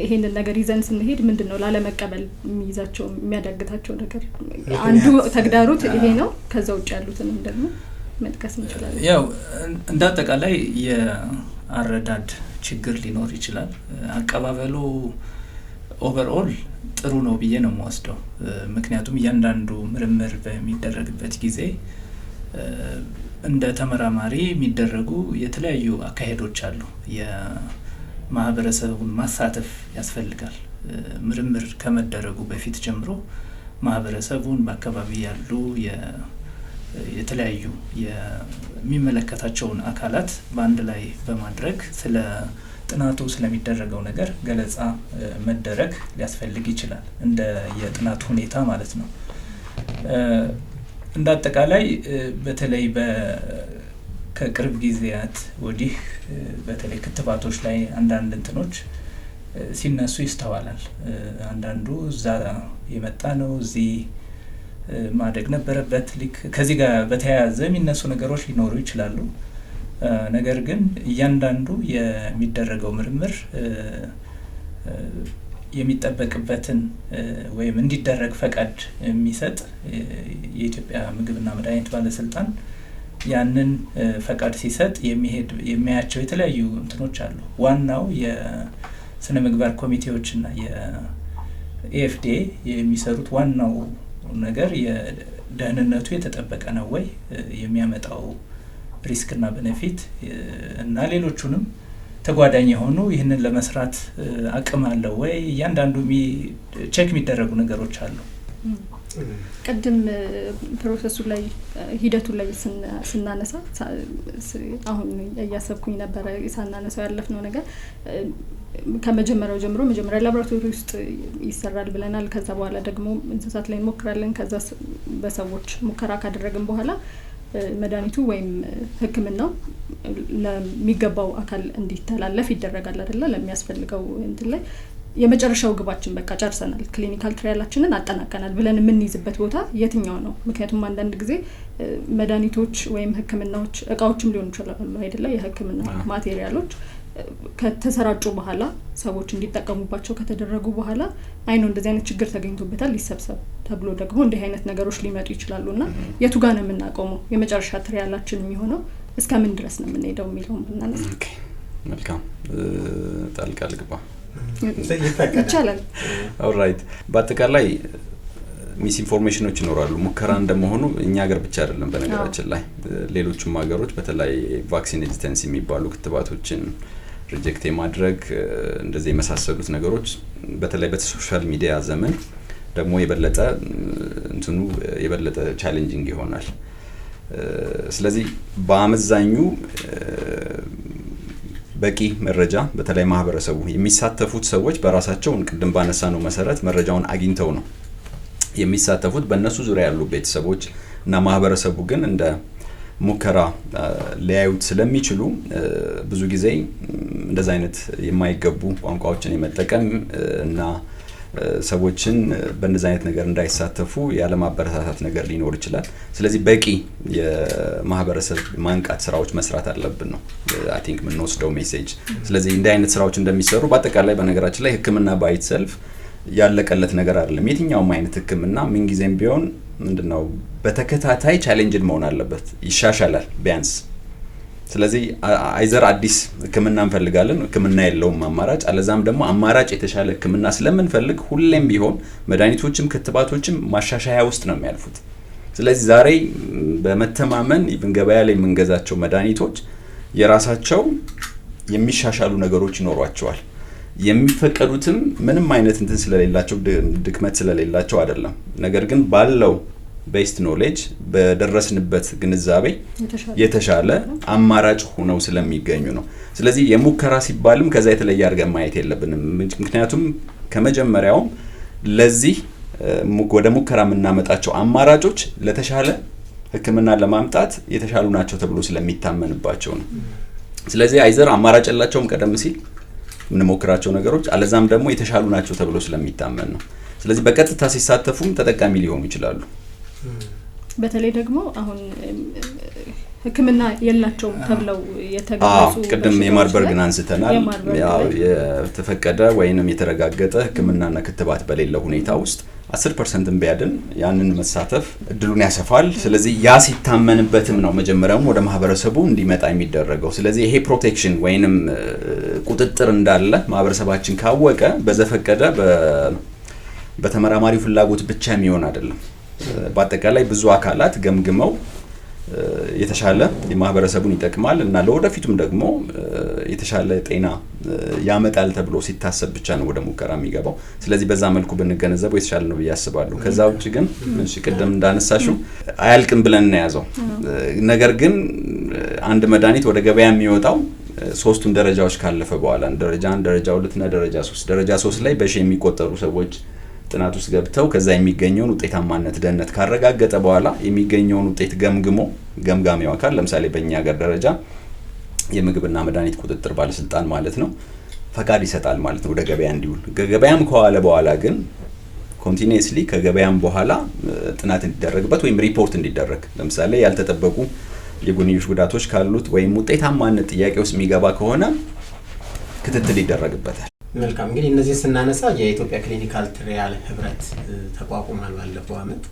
Speaker 1: ይሄንን ነገር ይዘን ስንሄድ ምንድነው ላለመቀበል የሚይዛቸው የሚያዳግታቸው ነገር አንዱ ተግዳሮት ይሄ ነው። ከዛ ውጭ ያሉትንም ደግሞ መጥቀስ እንችላለን።
Speaker 4: ያው እንዳጠቃላይ የአረዳድ ችግር ሊኖር ይችላል። አቀባበሉ ኦቨርኦል ጥሩ ነው ብዬ ነው የምወስደው። ምክንያቱም እያንዳንዱ ምርምር በሚደረግበት ጊዜ እንደ ተመራማሪ የሚደረጉ የተለያዩ አካሄዶች አሉ። የማህበረሰቡን ማሳተፍ ያስፈልጋል። ምርምር ከመደረጉ በፊት ጀምሮ ማህበረሰቡን በአካባቢ ያሉ የተለያዩ የሚመለከታቸውን አካላት በአንድ ላይ በማድረግ ስለ ጥናቱ ስለሚደረገው ነገር ገለጻ መደረግ ሊያስፈልግ ይችላል፣ እንደ የጥናቱ ሁኔታ ማለት ነው። እንዳጠቃላይ በተለይ ከቅርብ ጊዜያት ወዲህ በተለይ ክትባቶች ላይ አንዳንድ እንትኖች ሲነሱ ይስተዋላል። አንዳንዱ እዛ የመጣ ነው እዚህ ማደግ ነበረበት ከዚህ ጋር በተያያዘ የሚነሱ ነገሮች ሊኖሩ ይችላሉ። ነገር ግን እያንዳንዱ የሚደረገው ምርምር የሚጠበቅበትን ወይም እንዲደረግ ፈቃድ የሚሰጥ የኢትዮጵያ ምግብና መድኃኒት ባለስልጣን ያንን ፈቃድ ሲሰጥ የሚያያቸው የተለያዩ እንትኖች አሉ። ዋናው የስነ ምግባር ኮሚቴዎችና የኤፍዲኤ የሚሰሩት ዋናው ነገር የደህንነቱ የተጠበቀ ነው ወይ፣ የሚያመጣው ሪስክና ቤኔፊት እና ሌሎቹንም ተጓዳኝ የሆኑ ይህንን ለመስራት አቅም አለው ወይ፣ እያንዳንዱ ቼክ የሚደረጉ ነገሮች አሉ።
Speaker 1: ቀደም ፕሮሰሱ ላይ ሂደቱ ላይ ስናነሳ አሁን እያሰብኩኝ ነበር ሳናነሳው ያለፍነው ነገር ከመጀመሪያው ጀምሮ መጀመሪያ ላቦራቶሪ ውስጥ ይሰራል ብለናል። ከዛ በኋላ ደግሞ እንስሳት ላይ እንሞክራለን። ከዛ በሰዎች ሙከራ ካደረግን በኋላ መድኃኒቱ ወይም ሕክምናው ለሚገባው አካል እንዲተላለፍ ይደረጋል አይደለ? ለሚያስፈልገው እንትን ላይ የመጨረሻው ግባችን በቃ ጨርሰናል፣ ክሊኒካል ትራያላችንን አጠናቀናል ብለን የምንይዝበት ቦታ የትኛው ነው? ምክንያቱም አንዳንድ ጊዜ መድኃኒቶች ወይም ሕክምናዎች እቃዎችም ሊሆኑ ይችላሉ አይደለ? የሕክምና ማቴሪያሎች ከተሰራጩ በኋላ ሰዎች እንዲጠቀሙባቸው ከተደረጉ በኋላ አይኖ እንደዚህ አይነት ችግር ተገኝቶበታል ሊሰብሰብ ተብሎ ደግሞ እንዲህ አይነት ነገሮች ሊመጡ ይችላሉና የቱ ጋር ነው የምናቆመው? የመጨረሻ ትራያላችን የሚሆነው እስከምን ድረስ ነው የምንሄደው የሚለውን ብናነሳ።
Speaker 3: ኦኬ መልካም። ጣልቃ ልግባ
Speaker 1: ይቻላል?
Speaker 3: ኦልራይት። በአጠቃላይ ሚስ ኢንፎርሜሽኖች ይኖራሉ። ሙከራ እንደመሆኑ እኛ ሀገር ብቻ አይደለም፣ በነገራችን ላይ ሌሎችም ሀገሮች በተለይ ቫክሲን ሬዚስተንስ የሚባሉ ክትባቶችን ሪጀክት የማድረግ እንደዚህ የመሳሰሉት ነገሮች በተለይ በሶሻል ሚዲያ ዘመን ደግሞ የበለጠ ቻሌንጂንግ ይሆናል። ስለዚህ በአመዛኙ በቂ መረጃ በተለይ ማህበረሰቡ የሚሳተፉት ሰዎች በራሳቸው ቅድም ባነሳ ነው መሰረት መረጃውን አግኝተው ነው የሚሳተፉት። በእነሱ ዙሪያ ያሉ ቤተሰቦች እና ማህበረሰቡ ግን እንደ ሙከራ ሊያዩት ስለሚችሉ ብዙ ጊዜ እንደዛ አይነት የማይገቡ ቋንቋዎችን የመጠቀም እና ሰዎችን በእንደዛ አይነት ነገር እንዳይሳተፉ ያለማበረታታት ነገር ሊኖር ይችላል። ስለዚህ በቂ የማህበረሰብ ማንቃት ስራዎች መስራት አለብን ነው አይ ቲንክ የምንወስደው ሜሴጅ። ስለዚህ እንዲህ አይነት ስራዎች እንደሚሰሩ በአጠቃላይ በነገራችን ላይ ሕክምና ባይት ሰልፍ ያለቀለት ነገር አይደለም። የትኛውም አይነት ሕክምና ምን ጊዜም ቢሆን ምንድነው በተከታታይ ቻሌንጅድ መሆን አለበት፣ ይሻሻላል ቢያንስ። ስለዚህ አይዘር አዲስ ሕክምና እንፈልጋለን፣ ሕክምና የለውም አማራጭ፣ አለዛም ደግሞ አማራጭ የተሻለ ሕክምና ስለምንፈልግ ሁሌም ቢሆን መድኃኒቶችም ክትባቶችም ማሻሻያ ውስጥ ነው የሚያልፉት። ስለዚህ ዛሬ በመተማመን ገበያ ላይ የምንገዛቸው መድኃኒቶች የራሳቸው የሚሻሻሉ ነገሮች ይኖሯቸዋል። የሚፈቀዱትም ምንም አይነት እንትን ስለሌላቸው ድክመት ስለሌላቸው አይደለም። ነገር ግን ባለው ቤስት ኖሌጅ በደረስንበት ግንዛቤ የተሻለ አማራጭ ሆነው ስለሚገኙ ነው። ስለዚህ የሙከራ ሲባልም ከዛ የተለየ አድርገን ማየት የለብንም። ምክንያቱም ከመጀመሪያውም ለዚህ ወደ ሙከራ የምናመጣቸው አማራጮች ለተሻለ ሕክምና ለማምጣት የተሻሉ ናቸው ተብሎ ስለሚታመንባቸው ነው። ስለዚህ አይዘር አማራጭ ያላቸውም ቀደም ሲል የምንሞክራቸው ነገሮች አለዛም ደግሞ የተሻሉ ናቸው ተብሎ ስለሚታመን ነው። ስለዚህ በቀጥታ ሲሳተፉም ተጠቃሚ ሊሆኑ ይችላሉ።
Speaker 1: በተለይ ደግሞ አሁን ህክምና የላቸውም ተብለው የተገለጹ
Speaker 3: ቅድም የማርበርግን አንስተናል። ያው የተፈቀደ ወይንም የተረጋገጠ ህክምናና ክትባት በሌለው ሁኔታ ውስጥ 10% ቢያድን ያንን መሳተፍ እድሉን ያሰፋል። ስለዚህ ያ ሲታመንበትም ነው መጀመሪያውም ወደ ማህበረሰቡ እንዲመጣ የሚደረገው። ስለዚህ ይሄ ፕሮቴክሽን ወይንም ቁጥጥር እንዳለ ማህበረሰባችን ካወቀ በዘፈቀደ በተመራማሪው ፍላጎት ብቻ የሚሆን አይደለም። በአጠቃላይ ብዙ አካላት ገምግመው የተሻለ የማህበረሰቡን ይጠቅማል እና ለወደፊቱም ደግሞ የተሻለ ጤና ያመጣል ተብሎ ሲታሰብ ብቻ ነው ወደ ሙከራ የሚገባው። ስለዚህ በዛ መልኩ ብንገነዘበው የተሻለ ነው ብዬ አስባለሁ። ከዛ ውጭ ግን ቅድም እንዳነሳሽው አያልቅም ብለን እናያዘው። ነገር ግን አንድ መድኃኒት ወደ ገበያ የሚወጣው 3ቱን ደረጃዎች ካለፈ በኋላ ደረጃ 1፣ ደረጃ 2 እና ደረጃ 3። ደረጃ 3 ላይ በሺህ የሚቆጠሩ ሰዎች ጥናት ውስጥ ገብተው ከዛ የሚገኘውን ውጤታማነት ደህንነት ካረጋገጠ በኋላ የሚገኘውን ውጤት ገምጋሚው አካል ለምሳሌ በእኛ ሀገር ደረጃ የምግብና መድኃኒት ቁጥጥር ባለስልጣን ማለት ነው ፈቃድ ይሰጣል ማለት ነው ወደ ገበያ እንዲውል። ገበያም ከዋለ በኋላ ግን ኮንቲኒየስሊ ከገበያም በኋላ ጥናት እንዲደረግበት ወይም ሪፖርት እንዲደረግ ለምሳሌ ያልተጠበቁ የጎንዮሽ ጉዳቶች ካሉት ወይም ውጤታማነት ጥያቄ ውስጥ የሚገባ ከሆነ ክትትል ይደረግበታል።
Speaker 2: መልካም እንግዲህ እነዚህ ስናነሳ የኢትዮጵያ ክሊኒካል ትሪያል ህብረት ተቋቁሟል ባለፈው አመት።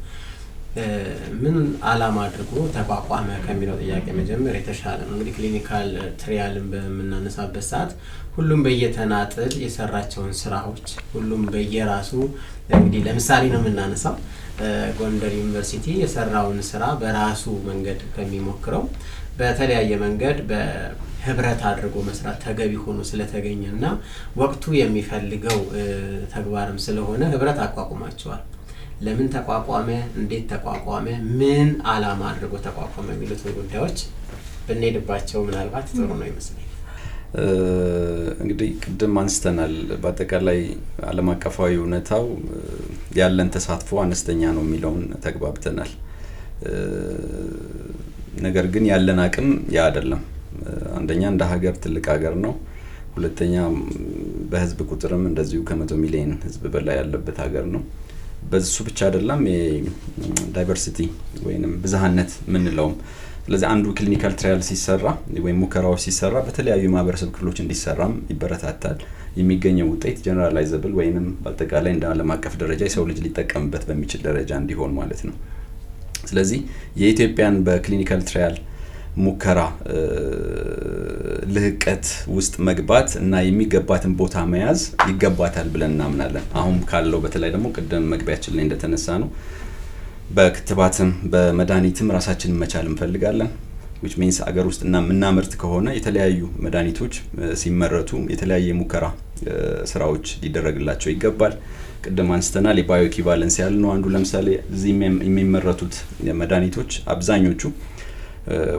Speaker 2: ምን አላማ አድርጎ ተቋቋመ ከሚለው ጥያቄ መጀመር የተሻለ ነው። እንግዲህ ክሊኒካል ትሪያልን በመናነሳበት ሰዓት ሁሉም በየተናጥል የሰራቸውን ስራዎች ሁሉም በየራሱ እንግዲህ ለምሳሌ ነው የምናነሳው ጎንደር ዩኒቨርሲቲ የሰራውን ስራ በራሱ መንገድ ከሚሞክረው በተለያየ መንገድ በህብረት አድርጎ መስራት ተገቢ ሆኖ ስለተገኘና ወቅቱ የሚፈልገው ተግባርም ስለሆነ ህብረት አቋቁማቸዋል። ለምን ተቋቋመ? እንዴት ተቋቋመ? ምን አላማ አድርጎ ተቋቋመ? የሚሉትን ጉዳዮች ብንሄድባቸው ምናልባት ጥሩ ነው ይመስለኛል።
Speaker 3: እንግዲህ ቅድም አንስተናል። በአጠቃላይ ዓለም አቀፋዊ እውነታው ያለን ተሳትፎ አነስተኛ ነው የሚለውን ተግባብተናል። ነገር ግን ያለን አቅም ያ አይደለም። አንደኛ እንደ ሀገር ትልቅ ሀገር ነው። ሁለተኛ በህዝብ ቁጥርም እንደዚሁ ከ100 ሚሊዮን ህዝብ በላይ ያለበት ሀገር ነው። በሱ ብቻ አይደለም ዳይቨርሲቲ ወይንም ብዝሃነት ምንለውም። ስለዚህ አንዱ ክሊኒካል ትራያል ሲሰራ ወይም ሙከራው ሲሰራ በተለያዩ ማህበረሰብ ክፍሎች እንዲሰራም ይበረታታል። የሚገኘው ውጤት ጀነራላይዘብል ወይንም በአጠቃላይ እንደ ዓለም አቀፍ ደረጃ የሰው ልጅ ሊጠቀምበት በሚችል ደረጃ እንዲሆን ማለት ነው። ስለዚህ የኢትዮጵያን በክሊኒካል ትራያል ሙከራ ልህቀት ውስጥ መግባት እና የሚገባትን ቦታ መያዝ ይገባታል ብለን እናምናለን። አሁን ካለው በተለይ ደግሞ ቅድም መግቢያችን ላይ እንደተነሳ ነው በክትባትም በመድኃኒትም ራሳችንን መቻል እንፈልጋለን። which means አገር ውስጥ እና ምናመርት ከሆነ የተለያዩ መድኃኒቶች ሲመረቱ የተለያየ ሙከራ ስራዎች ሊደረግላቸው ይገባል። ቅድም አንስተናል የባዮ ኢኩቫለንስ ያልነው አንዱ ለምሳሌ እዚህ የሚመረቱት መድኃኒቶች አብዛኞቹ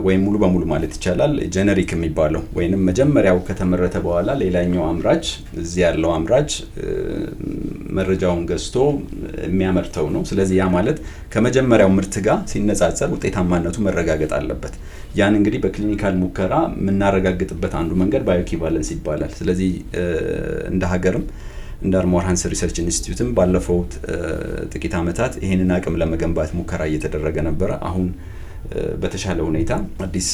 Speaker 3: ወይም ሙሉ በሙሉ ማለት ይቻላል ጄነሪክ የሚባለው ወይንም መጀመሪያው ከተመረተ በኋላ ሌላኛው አምራች እዚህ ያለው አምራች መረጃውን ገዝቶ የሚያመርተው ነው። ስለዚህ ያ ማለት ከመጀመሪያው ምርት ጋር ሲነጻጸር ውጤታማነቱ መረጋገጥ አለበት። ያን እንግዲህ በክሊኒካል ሙከራ የምናረጋግጥበት አንዱ መንገድ ባዮ ኢኩቫለንስ ይባላል። ስለዚህ እንደ ሀገርም እንደ አርማወር ሃንሰን ሪሰርች ኢንስቲትዩትም ባለፈው ጥቂት አመታት ይሄንን አቅም ለመገንባት ሙከራ እየተደረገ ነበር። አሁን በተሻለ ሁኔታ አዲስ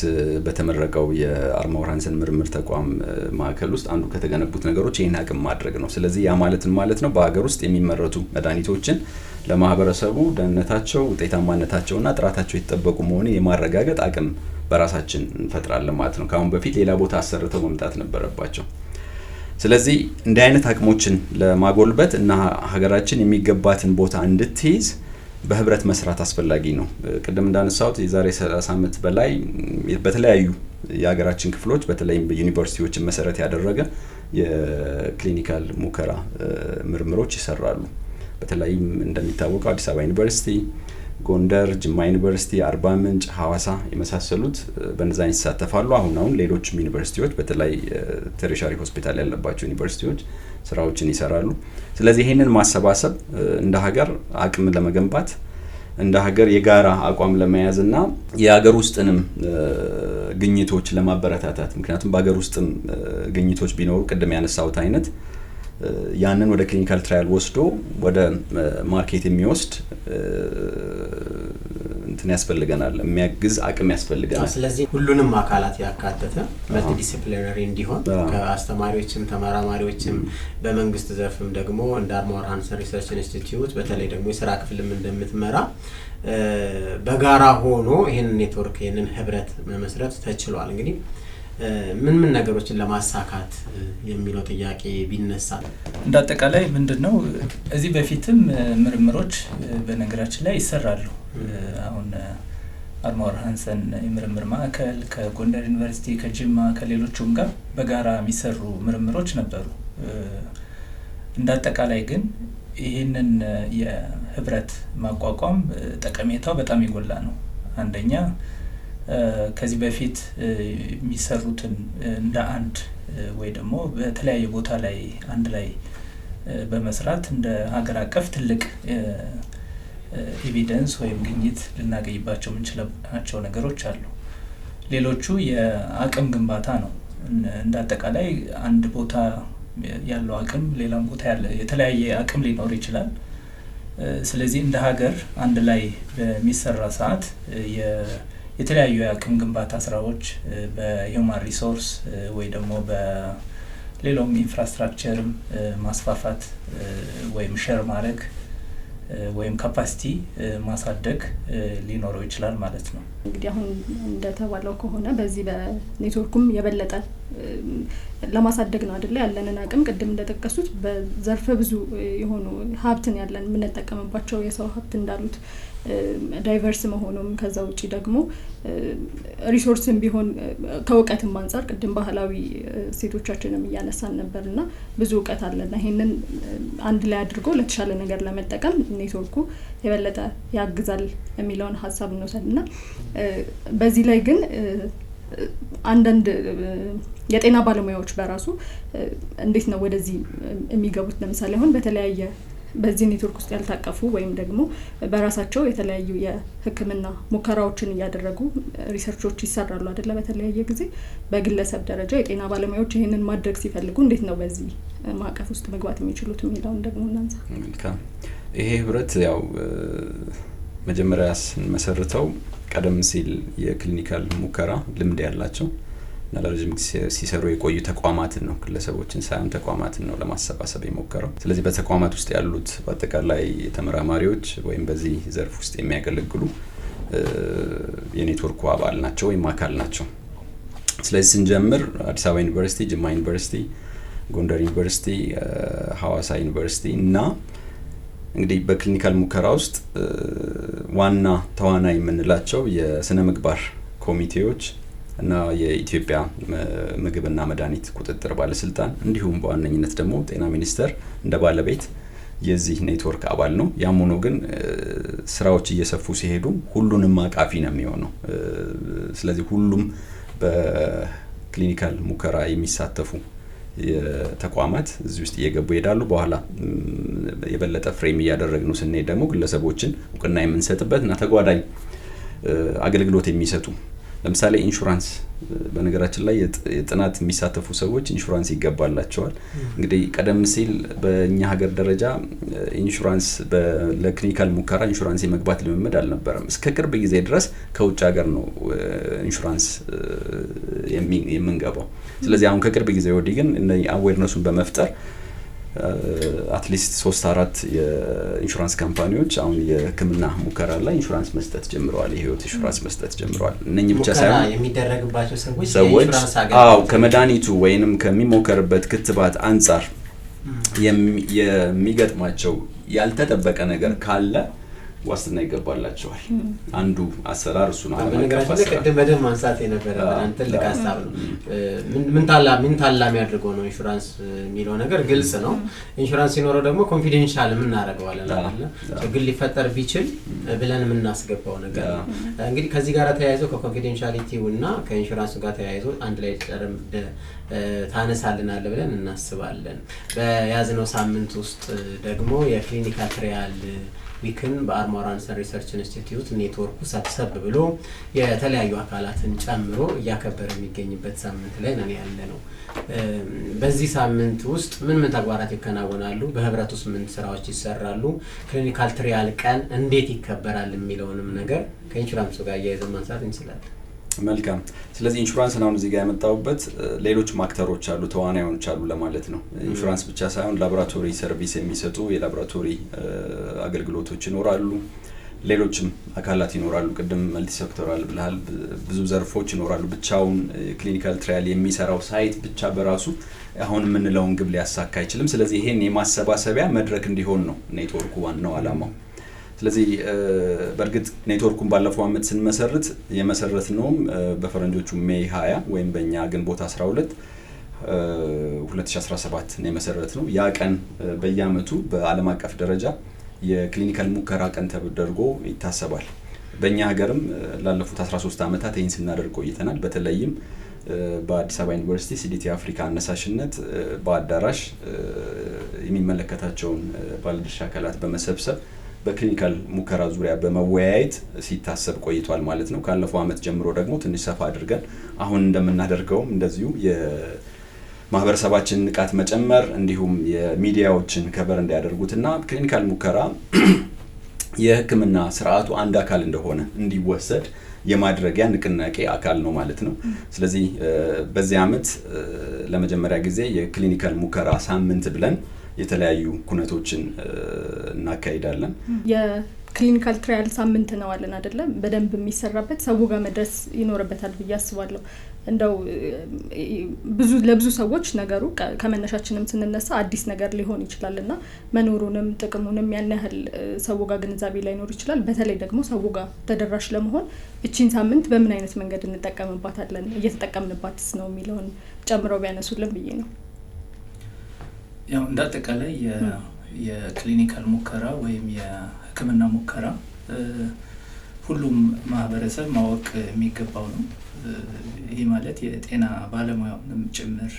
Speaker 3: በተመረቀው የአርማወር ሃንሰን ምርምር ተቋም ማዕከል ውስጥ አንዱ ከተገነቡት ነገሮች ይሄን አቅም ማድረግ ነው። ስለዚህ ያ ማለት ነው በአገር ውስጥ የሚመረቱ መድኃኒቶችን ለማህበረሰቡ ደህንነታቸው፣ ውጤታማነታቸውና ጥራታቸው የተጠበቁ መሆኑን የማረጋገጥ አቅም በራሳችን እንፈጥራለን ማለት ነው። ከአሁን በፊት ሌላ ቦታ አሰርተው መምጣት ነበረባቸው። ስለዚህ እንዲህ አይነት አቅሞችን ለማጎልበት እና ሀገራችን የሚገባትን ቦታ እንድትይዝ በህብረት መስራት አስፈላጊ ነው። ቅድም እንዳነሳሁት የዛሬ 30 ዓመት በላይ በተለያዩ የሀገራችን ክፍሎች በተለይም በዩኒቨርሲቲዎችን መሰረት ያደረገ የክሊኒካል ሙከራ ምርምሮች ይሰራሉ። በተለይም እንደሚታወቀው አዲስ አበባ ዩኒቨርሲቲ፣ ጎንደር፣ ጅማ ዩኒቨርሲቲ፣ አርባ ምንጭ፣ ሐዋሳ የመሳሰሉት በእነዛ ይሳተፋሉ። አሁን ሌሎችም ዩኒቨርሲቲዎች በተለይ ቴሪሻሪ ሆስፒታል ያለባቸው ዩኒቨርሲቲዎች ስራዎችን ይሰራሉ። ስለዚህ ይሄንን ማሰባሰብ እንደ ሀገር አቅም ለመገንባት እንደ ሀገር የጋራ አቋም ለመያዝና የሀገር ውስጥንም ግኝቶች ለማበረታታት ምክንያቱም በሀገር ውስጥም ግኝቶች ቢኖሩ ቅድም ያነሳሁት አይነት ያንን ወደ ክሊኒካል ትራያል ወስዶ ወደ ማርኬት የሚወስድ እንትን ያስፈልገናል የሚያግዝ አቅም ያስፈልገናል
Speaker 2: ስለዚህ ሁሉንም አካላት ያካተተ መልቲ ዲሲፕሊናሪ እንዲሆን ከአስተማሪዎችም ተመራማሪዎችም በመንግስት ዘርፍም ደግሞ እንደ አርማወር ሃንሰን ሪሰርች ኢንስቲትዩት በተለይ ደግሞ የሥራ ክፍልም እንደምትመራ በጋራ ሆኖ ይሄንን ኔትወርክ ይሄንን ህብረት መመስረት ተችሏል እንግዲህ ምን ነገሮችን ለማሳካት የሚለው ጥያቄ ቢነሳ
Speaker 4: እንዳጠቃላይ ምንድነው እዚህ በፊትም ምርምሮች በነገራችን ላይ ይሰራሉ አሁን አርማወር ሃንሰን የምርምር ማዕከል ከጎንደር ዩኒቨርሲቲ ከጅማ ከሌሎችም ጋር በጋራ የሚሰሩ ምርምሮች ነበሩ እንዳጠቃላይ ግን ይሄንን የህብረት ማቋቋም ጠቀሜታው በጣም ይጎላ ነው አንደኛ ከዚህ በፊት የሚሰሩትን እንደ አንድ ወይ ደግሞ በተለያየ ቦታ ላይ አንድ ላይ በመስራት እንደ ሀገር አቀፍ ትልቅ ኤቪደንስ ወይም ግኝት ልናገኝባቸው የምንችላቸው ነገሮች አሉ ሌሎቹ የአቅም ግንባታ ነው እንዳጠቃላይ አንድ ቦታ ያለው አቅም ሌላም ቦታ ያለ የተለያየ አቅም ሊኖር ይችላል ስለዚህ እንደ ሀገር አንድ ላይ በሚሰራ ሰዓት የተለያዩ የአቅም ግንባታ ስራዎች በሂውማን ሪሶርስ ወይ ደግሞ በሌላም ኢንፍራስትራክቸር ማስፋፋት ወይም ሼር ማድረግ ወይም ካፓሲቲ ማሳደግ ሊኖረው ይችላል ማለት ነው
Speaker 1: እንግዲህ አሁን እንደተባለው ከሆነ በዚህ በኔትወርኩም የበለጠ ለማሳደግ ነው አይደል ያለንን አቅም ቅድም እንደተጠቀሱት በዘርፈ ብዙ የሆኑ ሀብትን ያለን ምን ተጠቀመባቸው የሰው ሀብት እንዳሉት ዳይቨርስ መሆኑም ከዛ ውጪ ደግሞ ሪሶርስም ቢሆን ከወቀትም አንፃር ቅድም ባህላዊ ሴቶቻችንም ያነሳን ነበርና ብዙ ወቀት አለና ይሄንን አንድ ላይ አድርጎ ለተሻለ ነገር ለመጠቀም ኔትወርኩ የበለጠ ያግዛል የሚለውን ሐሳብ እንወስድና በዚህ ላይ ግን አንዳንድ የጤና ባለሙያዎች በራሱ እንዴት ነው ወደዚህ የሚገቡት ለምሳሌ አሁን በተለያየ በዚህ ኔትወርክ ውስጥ ያልታቀፉ ወይም ደግሞ በራሳቸው የተለያዩ የህክምና ሙከራዎችን ያደረጉ ሪሰርቾች ይሰራሉ አይደለ በተለያየ ጊዜ በግለሰብ ደረጃ የጤና ባለሙያዎች ይሄንን ማድረግ ሲፈልጉ እንዴት ነው በዚህ ማዕቀፍ ውስጥ መግባት የሚችሉት የሚለውን ደግሞ እናንሳ
Speaker 3: ይሄ ህብረት ያው መጀመሪያ ስንመሰርተው ቀደም ሲል የክሊኒካል ሙከራ ልምድ ያላቸው እና ለረጅም ጊዜ ሲሰሩ የቆዩ ተቋማትን ነው ግለሰቦችን ሳይሆን ተቋማትን ነው ለማሰባሰብ የሞከረው ስለዚህ በተቋማት ውስጥ ያሉት በአጠቃላይ ተመራማሪዎች ወይም በዚህ ዘርፍ ውስጥ የሚያገለግሉ የኔትወርኩ አባል ናቸው ወይም አካል ናቸው ስለዚህ ስንጀምር አዲስ አበባ ዩኒቨርሲቲ ጅማ ዩኒቨርሲቲ ጎንደር ዩኒቨርሲቲ ሐዋሳ ዩኒቨርሲቲ እና እንግዲህ በክሊኒካል ሙከራ ውስጥ ዋና ተዋናይ የምንላቸው የስነ ምግባር ኮሚቴዎች እና የኢትዮጵያ ምግብና መድኃኒት ቁጥጥር ባለስልጣን እንዲሁም በዋነኝነት ደግሞ ጤና ሚኒስቴር እንደ ባለቤት የዚህ ኔትወርክ አባል ነው ያም ሆኖ ግን ስራዎች እየሰፉ ሲሄዱ ሁሉንም አቃፊ ነው የሚሆነው ስለዚህ ሁሉም በክሊኒካል ሙከራ የሚሳተፉ የተቋማት እዚህ ውስጥ እየገቡ ይሄዳሉ በኋላ የበለጠ ፍሬም እያደረግነው ስንሄድ ደግሞ ግለሰቦችን እውቅና የምንሰጥበትና ተጓዳኝ አገልግሎት የሚሰጡ ለምሳሌ ኢንሹራንስ በነገራችን ላይ የጥናት የሚሳተፉ ሰዎች ኢንሹራንስ ይገባላቸዋል እንግዲህ ቀደም ሲል በእኛ ሀገር ደረጃ ኢንሹራንስ ለክሊኒካል ሙከራ ኢንሹራንስ የመግባት ልምምድ አልነበረም እስከ ቅርብ ጊዜ ድረስ ከውጭ ሀገር ነው ኢንሹራንስ የምንገባው ስለዚህ አሁን ከቅርብ ጊዜ ወዲህ ግን አዌርነሱን በመፍጠር አትሊስት 3-4 የኢንሹራንስ ካምፓኒዎች አሁን የህክምና ሙከራ ላይ ኢንሹራንስ መስጠት ጀምረዋል የህይወት ኢንሹራንስ መስጠት ጀምረዋል እነኚህ ብቻ ሳይሆን
Speaker 2: የሚደረግባቸው ሰዎች
Speaker 3: ከመድኃኒቱ ወይንም ከሚሞከርበት ክትባት አንፃር የሚገጥማቸው ያልተጠበቀ ነገር ካለ ዋስትና ይገባላቸዋል አንዱ አሰራር እሱ ነው
Speaker 2: በነገራችን ላይ ቅድም በደም ማንሳት የነበረ አንተ ትልቅ ሐሳብ ነው ምን ታላሚ ያድርገው ነው ኢንሹራንስ የሚለው ነገር ግልጽ ነው ኢንሹራንስ ሲኖረው ደግሞ ኮንፊደንሻል ምን እናደርገዋለን አይደል ችግር ሊፈጠር ቢችል ብለን ምን እናስገባው ነገር ነው እንግዲህ ከዚህ ጋር ተያይዞ ከኮንፊደንሻሊቲው እና ከኢንሹራንሱ ጋር ተያይዞ አንድ ላይ ተረም ታነሳልናል ብለን እናስባለን በያዝነው ሳምንት ውስጥ ደግሞ የክሊኒካል ትራያል ዊክን በአርማወር ሃንሰን ሪሰርች ኢንስቲትዩት ኔትወርኩ ሰብሰብ ብሎ የተለያዩ አካላትን ጨምሮ እያከበረ የሚገኝበት ሳምንት ላይ ነን ያለ ነው። በዚህ ሳምንት ውስጥ ምን ተግባራት ይከናወናሉ፣ በህብረት ውስጥ ምን ስራዎች ይሰራሉ፣ ክሊኒካል ትሪያል ቀን እንዴት ይከበራል የሚለውንም ነገር ከኢንሹራንሱ ጋር እያይዘን ማንሳት እንችላለን።
Speaker 3: መልካም። ስለዚህ ኢንሹራንስ ነው እዚህ ጋር ያመጣውበት ሌሎች ማክተሮች አሉ፣ ተዋናዮች አሉ ለማለት ነው። ኢንሹራንስ ብቻ ሳይሆን ላቦራቶሪ ሰርቪስ የሚሰጡ የላቦራቶሪ አገልግሎቶች ይኖራሉ፣ ሌሎችም አካላት ይኖራሉ። ቅድም መልቲ ሴክቶራል ብለሃል፣ ብዙ ዘርፎች ይኖራሉ። ብቻውን ክሊኒካል ትራያል የሚሰራው ሳይት ብቻ በራሱ አሁን የምንለውን ግብ ሊያሳካ አይችልም። ስለዚህ ይሄን የማሰባሰቢያ መድረክ እንዲሆን ነው ኔትወርኩ ዋናው ዓላማው። ስለዚህ በእርግጥ ኔትወርኩን ባለፈው አመት ስንመሰርት የመሰረትነውም በፈረንጆቹ ሜይ 20 ወይም በእኛ ግንቦት 12 2017 ነው የመሰረትነው። ያ ቀን በየአመቱ በዓለም አቀፍ ደረጃ የክሊኒካል ሙከራ ቀን ተደርጎ ይታሰባል። በእኛ ሀገርም ላለፉት 13 አመታት ይህን ስናደርግ ቆይተናል። በተለይም በአዲስ አበባ ዩኒቨርሲቲ ሲዲቲ አፍሪካ አነሳሽነት በአዳራሽ የሚመለከታቸውን ባለድርሻ አካላት በመሰብሰብ በክሊኒካል ሙከራ ዙሪያ በመወያየት ሲታሰብ ቆይቷል ማለት ነው። ካለፈው አመት ጀምሮ ደግሞ ትንሽ ሰፋ አድርገን አሁን እንደምናደርገው እንደዚሁ የማህበረሰባችን ንቃት መጨመር እንዲሁም የሚዲያዎችን ከበር እንዲያደርጉትና ክሊኒካል ሙከራ የህክምና ስርዓቱ አንድ አካል እንደሆነ እንዲወሰድ የማድረጊያ ንቅናቄ አካል ነው ማለት ነው። ስለዚህ በዚህ አመት ለመጀመሪያ ጊዜ የክሊኒካል ሙከራ ሳምንት ብለን የተለያዩ ኩነቶችን እናካሂዳለን። የክሊኒካል ትራያል ሳምንት ነው አለን አይደለም? በደንብ የሚሰራበት ሰው ጋር መድረስ ይኖርበታል ብዬ አስባለሁ። እንደው ለብዙ ሰዎች ነገሩ ከመነሻችንም ስንነሳ አዲስ ነገር ሊሆን ይችላልና መኖሩንም ጥቅሙንም ያን ያህል ሰው ጋር ግንዛቤ ላይኖር ይችላል። በተለይ ደግሞ ሰው ጋር ተደራሽ ለመሆን እቺን ሳምንት በምን አይነት መንገድ እንጠቀምባታለን፣ እየተጠቀምንባትስ ነው የሚለውን ጨምረው ቢያነሱልን ብዬ ነው።
Speaker 4: ያው እንዳጠቃላይ የክሊኒካል ሙከራ ወይም የህክምና ሙከራ ሁሉም ማህበረሰብ ማወቅ የሚገባው ነው። ይህ ማለት የጤና ባለሙያውንም ጭምር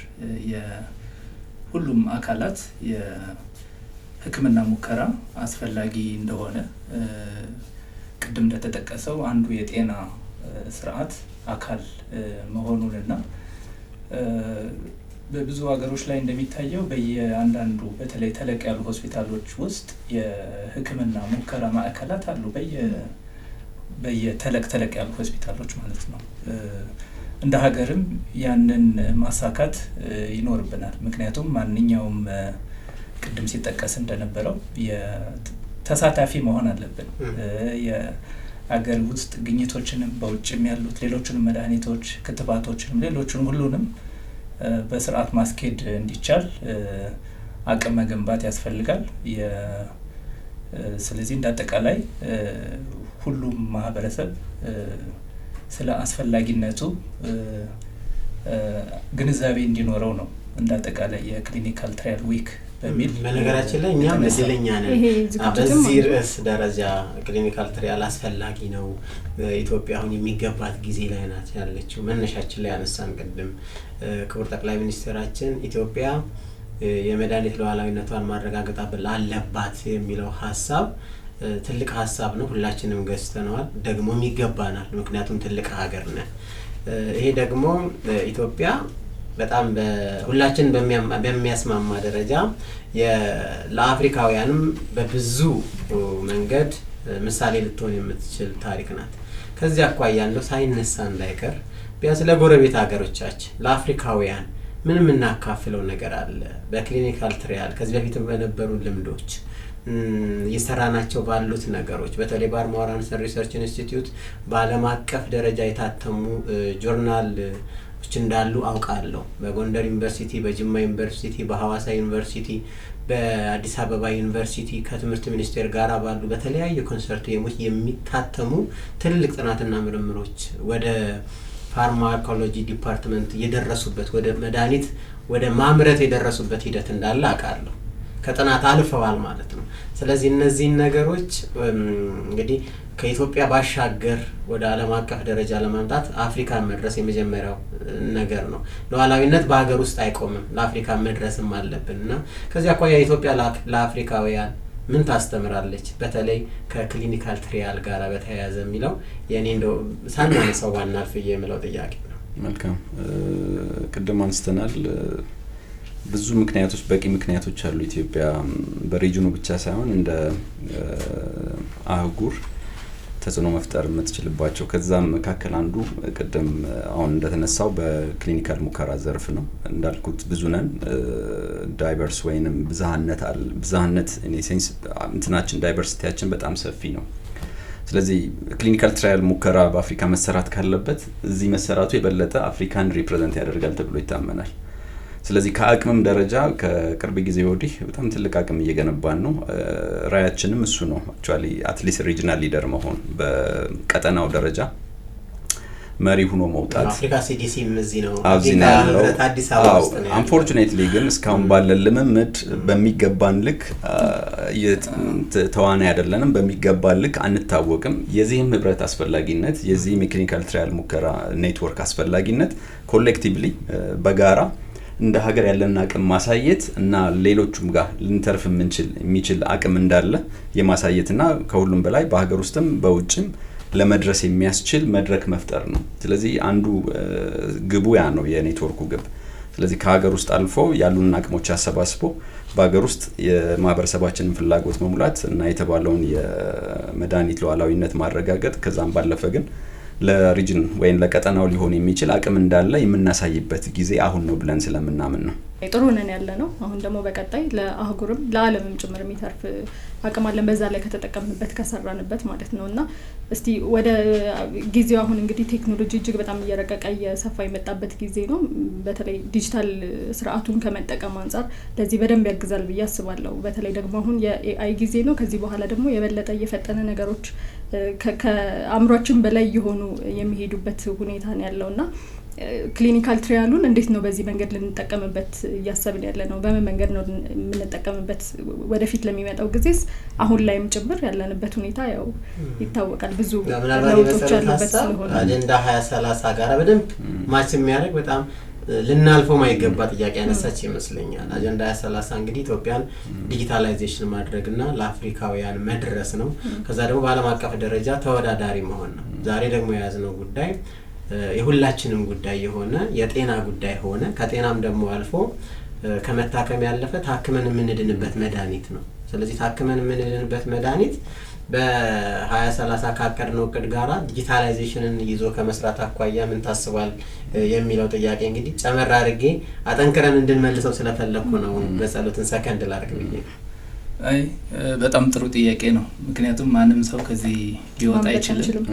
Speaker 4: የሁሉም አካላት የህክምና ሙከራ አስፈላጊ እንደሆነ ቅድም እንደተጠቀሰው አንዱ የጤና ስርዓት አካል መሆኑንና በብዙ ሀገሮች ላይ እንደሚታየው በየአንዳንዱ በተለይ ተለቅ ያሉ ሆስፒታሎች ውስጥ የህክምና ሙከራ ማዕከላት አሉ። በየተለቅ ያሉ ሆስፒታሎች ማለት ነው። እንደ ሀገርም ያንን ማሳካት ይኖርብናል። ምክንያቱም ማንኛውም ቅድም ሲጠቀስ እንደነበረው ተሳታፊ መሆን አለብን። የሀገር ውስጥ ግኝቶችንም በውጭም ያሉት ሌሎችንም መድኃኒቶች፣ ክትባቶችንም ሌሎችንም ሁሉንም በስርዓት ማስኬድ እንዲቻል አቅም መገንባት ያስፈልጋል። ስለዚህ እንዳጠቃላይ ሁሉም ማህበረሰብ ስለ አስፈላጊነቱ ግንዛቤ እንዲኖረው ነው እንዳጠቃላይ የክሊኒካል ትራያል ዊክ በሚል።
Speaker 2: በነገራችን ላይ እኛም እድለኛ ነን። በዚህ ርዕስ ደረጃ ክሊኒካል ትራያል አስፈላጊ ነው። ኢትዮጵያ አሁን የሚገባት ጊዜ ላይ ናት ያለችው። መነሻችን ላይ አነሳን ቅድም ክቡር ጠቅላይ ሚኒስትራችን ኢትዮጵያ የመድኃኒት ሉዓላዊነቷን ማረጋገጥ አለባት የሚለው ሀሳብ ትልቅ ሀሳብ ነው። ሁላችንም ገዝተነዋል፣ ደግሞም ይገባናል። ምክንያቱም ትልቅ ሀገር ነን። ይሄ ደግሞ ኢትዮጵያ በጣም ሁላችን በሚያስማማ ደረጃ ለአፍሪካውያንም በብዙ መንገድ ምሳሌ ልትሆን የምትችል ታሪክ ናት። ከዚህ አኳያ እንደው ሳይነሳ እንዳይቀር ቢያንስ ለጎረቤት ሀገሮቻችን ለአፍሪካውያን ምንም እናካፍለው ነገር አለ። በክሊኒካል ትራያል ከዚህ በፊት በነበሩ ልምዶች እየሰራናቸው ባሉት ነገሮች በተለይ በአርማወር ሃንሰን ሪሰርች ኢንስቲትዩት በዓለም አቀፍ ደረጃ የታተሙ ጆርናሎች እንዳሉ አውቃለሁ። በጎንደር ዩኒቨርሲቲ፣ በጅማ ዩኒቨርሲቲ፣ በሐዋሳ ዩኒቨርሲቲ፣ በአዲስ አበባ ዩኒቨርሲቲ ከትምህርት ሚኒስቴር ጋር ባሉ በተለያዩ ኮንሰርቲየሞች የሚታተሙ ትልቅ ጥናትና ምርምሮች ወደ ፋርማኮሎጂ ዲፓርትመንት የደረሱበት ወደ መድኃኒት ወደ ማምረት የደረሱበት ሂደት እንዳለ አውቃለሁ። ከጥናት አልፈዋል ማለት ነው። ስለዚህ እነዚህን ነገሮች እንግዲህ ከኢትዮጵያ ባሻገር ወደ ዓለም አቀፍ ደረጃ ለማምጣት አፍሪካ መድረስ የመጀመሪያው ነገር ነው። ሉዓላዊነት በሀገር ውስጥ አይቆምም፣ ለአፍሪካ መድረስም አለብንና ከዚህ አኳያ ኢትዮጵያ ለአፍሪካውያን ምን ታስተምራለች በተለይ ከክሊኒካል ትሪያል ጋር በተያያዘ የሚለው የኔ እንደው ሳናነሳው ባናልፍ የምለው ጥያቄ ነው።
Speaker 3: መልካም ቅድም አንስተናል ብዙ ምክንያቶች በቂ ምክንያቶች አሉ ኢትዮጵያ በሪጅኑ ብቻ ሳይሆን እንደ አህጉር ተጽዕኖ መፍጠር የምትችልባቸው ከዛም መካከል አንዱ ቅድም አሁን እንደተነሳው በክሊኒካል ሙከራ ዘርፍ ነው። እንዳልኩት ብዙ ነን ዳይቨርስ ወይንም ብዝሃነት ኢን ሴንስ እንትናችን ዳይቨርሲቲያችን በጣም ሰፊ ነው። ስለዚህ ክሊኒካል ትራያል ሙከራ በአፍሪካ መሰራት ካለበት እዚህ መሰራቱ የበለጠ አፍሪካን ሪፕሬዘንት ያደርጋል ተብሎ ይታመናል። ስለዚህ ከአቅምም ደረጃ ከቅርብ ጊዜ ወዲህ በጣም ትልቅ አቅም እየገነባን ነው። ራያችንም እሱ ነው አክቹአሊ አትሊስት ሪጂናል ሊደር መሆን በቀጠናው ደረጃ መሪ ሆኖ መውጣት።
Speaker 2: አፍሪካ ሲዲሲ እዚህ ነው
Speaker 3: አብዚና ያለው
Speaker 2: አዲስ አበባ ውስጥ ነው።
Speaker 3: አንፎርቹኔትሊ ግን እስካሁን ባለ ልምምድ በሚገባን ልክ ተዋናይ አይደለንም፣ በሚገባን ልክ አንታወቅም። የዚህም ህብረት አስፈላጊነት የዚህም የክሊኒካል ትራያል ሙከራ ኔትወርክ አስፈላጊነት ኮሌክቲቭሊ በጋራ እንደ ሀገር ያለን አቅም ማሳየት እና ሌሎቹም ጋር ልንተርፍ የሚችል አቅም እንዳለ የማሳየትና ከሁሉም በላይ በሀገር ውስጥም በውጭም ለመድረስ የሚያስችል መድረክ መፍጠር ነው። ስለዚህ አንዱ ግቡ ያ ነው የኔትወርኩ ግብ። ስለዚህ ከሀገር ውስጥ አልፎ ያሉን አቅሞች አሰባስቦ በሀገር ውስጥ የማህበረሰባችንን ፍላጎት መሙላት እና የተባለውን የመድኃኒት ሉዓላዊነት ማረጋገጥ ከዛም ባለፈ ግን ለሪጅን ወይም ለቀጠናው ሊሆን የሚችል አቅም እንዳለ የምናሳይበት ጊዜ አሁን ነው ብለን ስለምናምን ነው።
Speaker 1: ጥሩ ነን ያለ ነው። አሁን ደግሞ በቀጣይ ለአህጉርም ለዓለምም ጭምር የሚተርፍ አቅም አለን በዛ ላይ ከተጠቀምንበት ከሰራንበት ማለት ነውና እስቲ ወደ ጊዜው አሁን እንግዲህ ቴክኖሎጂ እጅግ በጣም እየረቀቀ እየሰፋ የመጣበት ጊዜ ነው። በተለይ ዲጂታል ስርዓቱን ከመጠቀም አንፃር ለዚህ በደንብ ያግዛል ብዬ አስባለሁ። በተለይ ደግሞ አሁን የኤአይ ጊዜ ነው። ከዚህ በኋላ ደግሞ የበለጠ እየፈጠነ ነገሮች ከአእምሯችን በላይ የሆኑ የሚሄዱበት ሁኔታ ነው ያለውና ክሊኒካል ትራያሉን እንዴት ነው በዚህ መንገድ ልንጠቀምበት እያሰብን ያለ ነው? በምን መንገድ ነው የምንጠቀምበት? ወደፊት ለሚመጣው ጊዜስ አሁን ላይም ጭምር ያለንበት ሁኔታ ያው ይታወቃል። ብዙ ለውጦች ያሉበት ስለሆነ
Speaker 2: አጀንዳ 2030 ጋር በደንብ ማች የሚያደርግ በጣም ልናልፈው ማይገባ ጥያቄ ያነሳች ይመስለኛል። አጀንዳ 2030 እንግዲህ ኢትዮጵያን ዲጂታላይዜሽን ማድረግና ለአፍሪካውያን መድረስ ነው። ከዛ ደግሞ በዓለም አቀፍ ደረጃ ተወዳዳሪ መሆን ነው። ዛሬ ደግሞ የያዝነው ጉዳይ የሁላችንም ጉዳይ የሆነ የጤና ጉዳይ ሆነ ከጤናም ደግሞ አልፎ ከመታከም ያለፈ ታክመን የምንድንበት መድኃኒት ነው። ስለዚህ ታክመን የምንድንበት መድኃኒት በ2030 ካቀድነው እቅድ ጋራ ዲጂታላይዜሽንን ይዞ ከመስራት አኳያ ምን ታስባል የሚለው ጥያቄ እንግዲህ ጨመር አድርጌ አጠንክረን እንድንመልሰው ስለፈለኩ ነው። በጸሎትን ሰከንድ ላድርግ ብዬ።
Speaker 4: አይ በጣም ጥሩ ጥያቄ ነው። ምክንያቱም ማንም ሰው ከዚህ ሊወጣ አይችልም።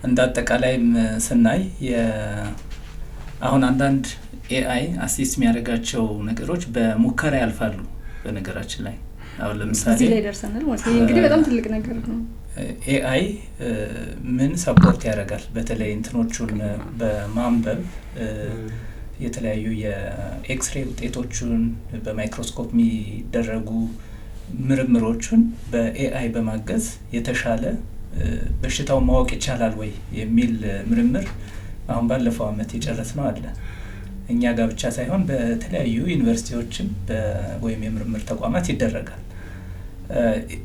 Speaker 4: እንዳጠቃላይም ስናይ አሁን አንዳንድ ኤአይ አሲስት የሚያደርጋቸው ነገሮች በሙከራ ያልፋሉ። በነገራችን ላይ አሁን ለምሳሌ
Speaker 1: እዚህ ላይ ደርሰናል ማለት ነው። እንግዲህ በጣም ትልቅ ነገር ነው።
Speaker 4: ኤአይ ምን ሰፖርት ያደርጋል? በተለይ እንትኖቹን በማንበብ የተለያዩ የኤክስሬይ ውጤቶችን በማይክሮስኮፕ የሚደረጉ ምርምሮችን በኤአይ በማገዝ የተሻለ በሽታው ማወቅ ይቻላል ወይ የሚል ምርምር አሁን ባለፈው አመት የጨረስነው አለ። እኛ ጋር ብቻ ሳይሆን በተለያዩ ዩኒቨርሲቲዎችም ወይም የምርምር ተቋማት ይደረጋል።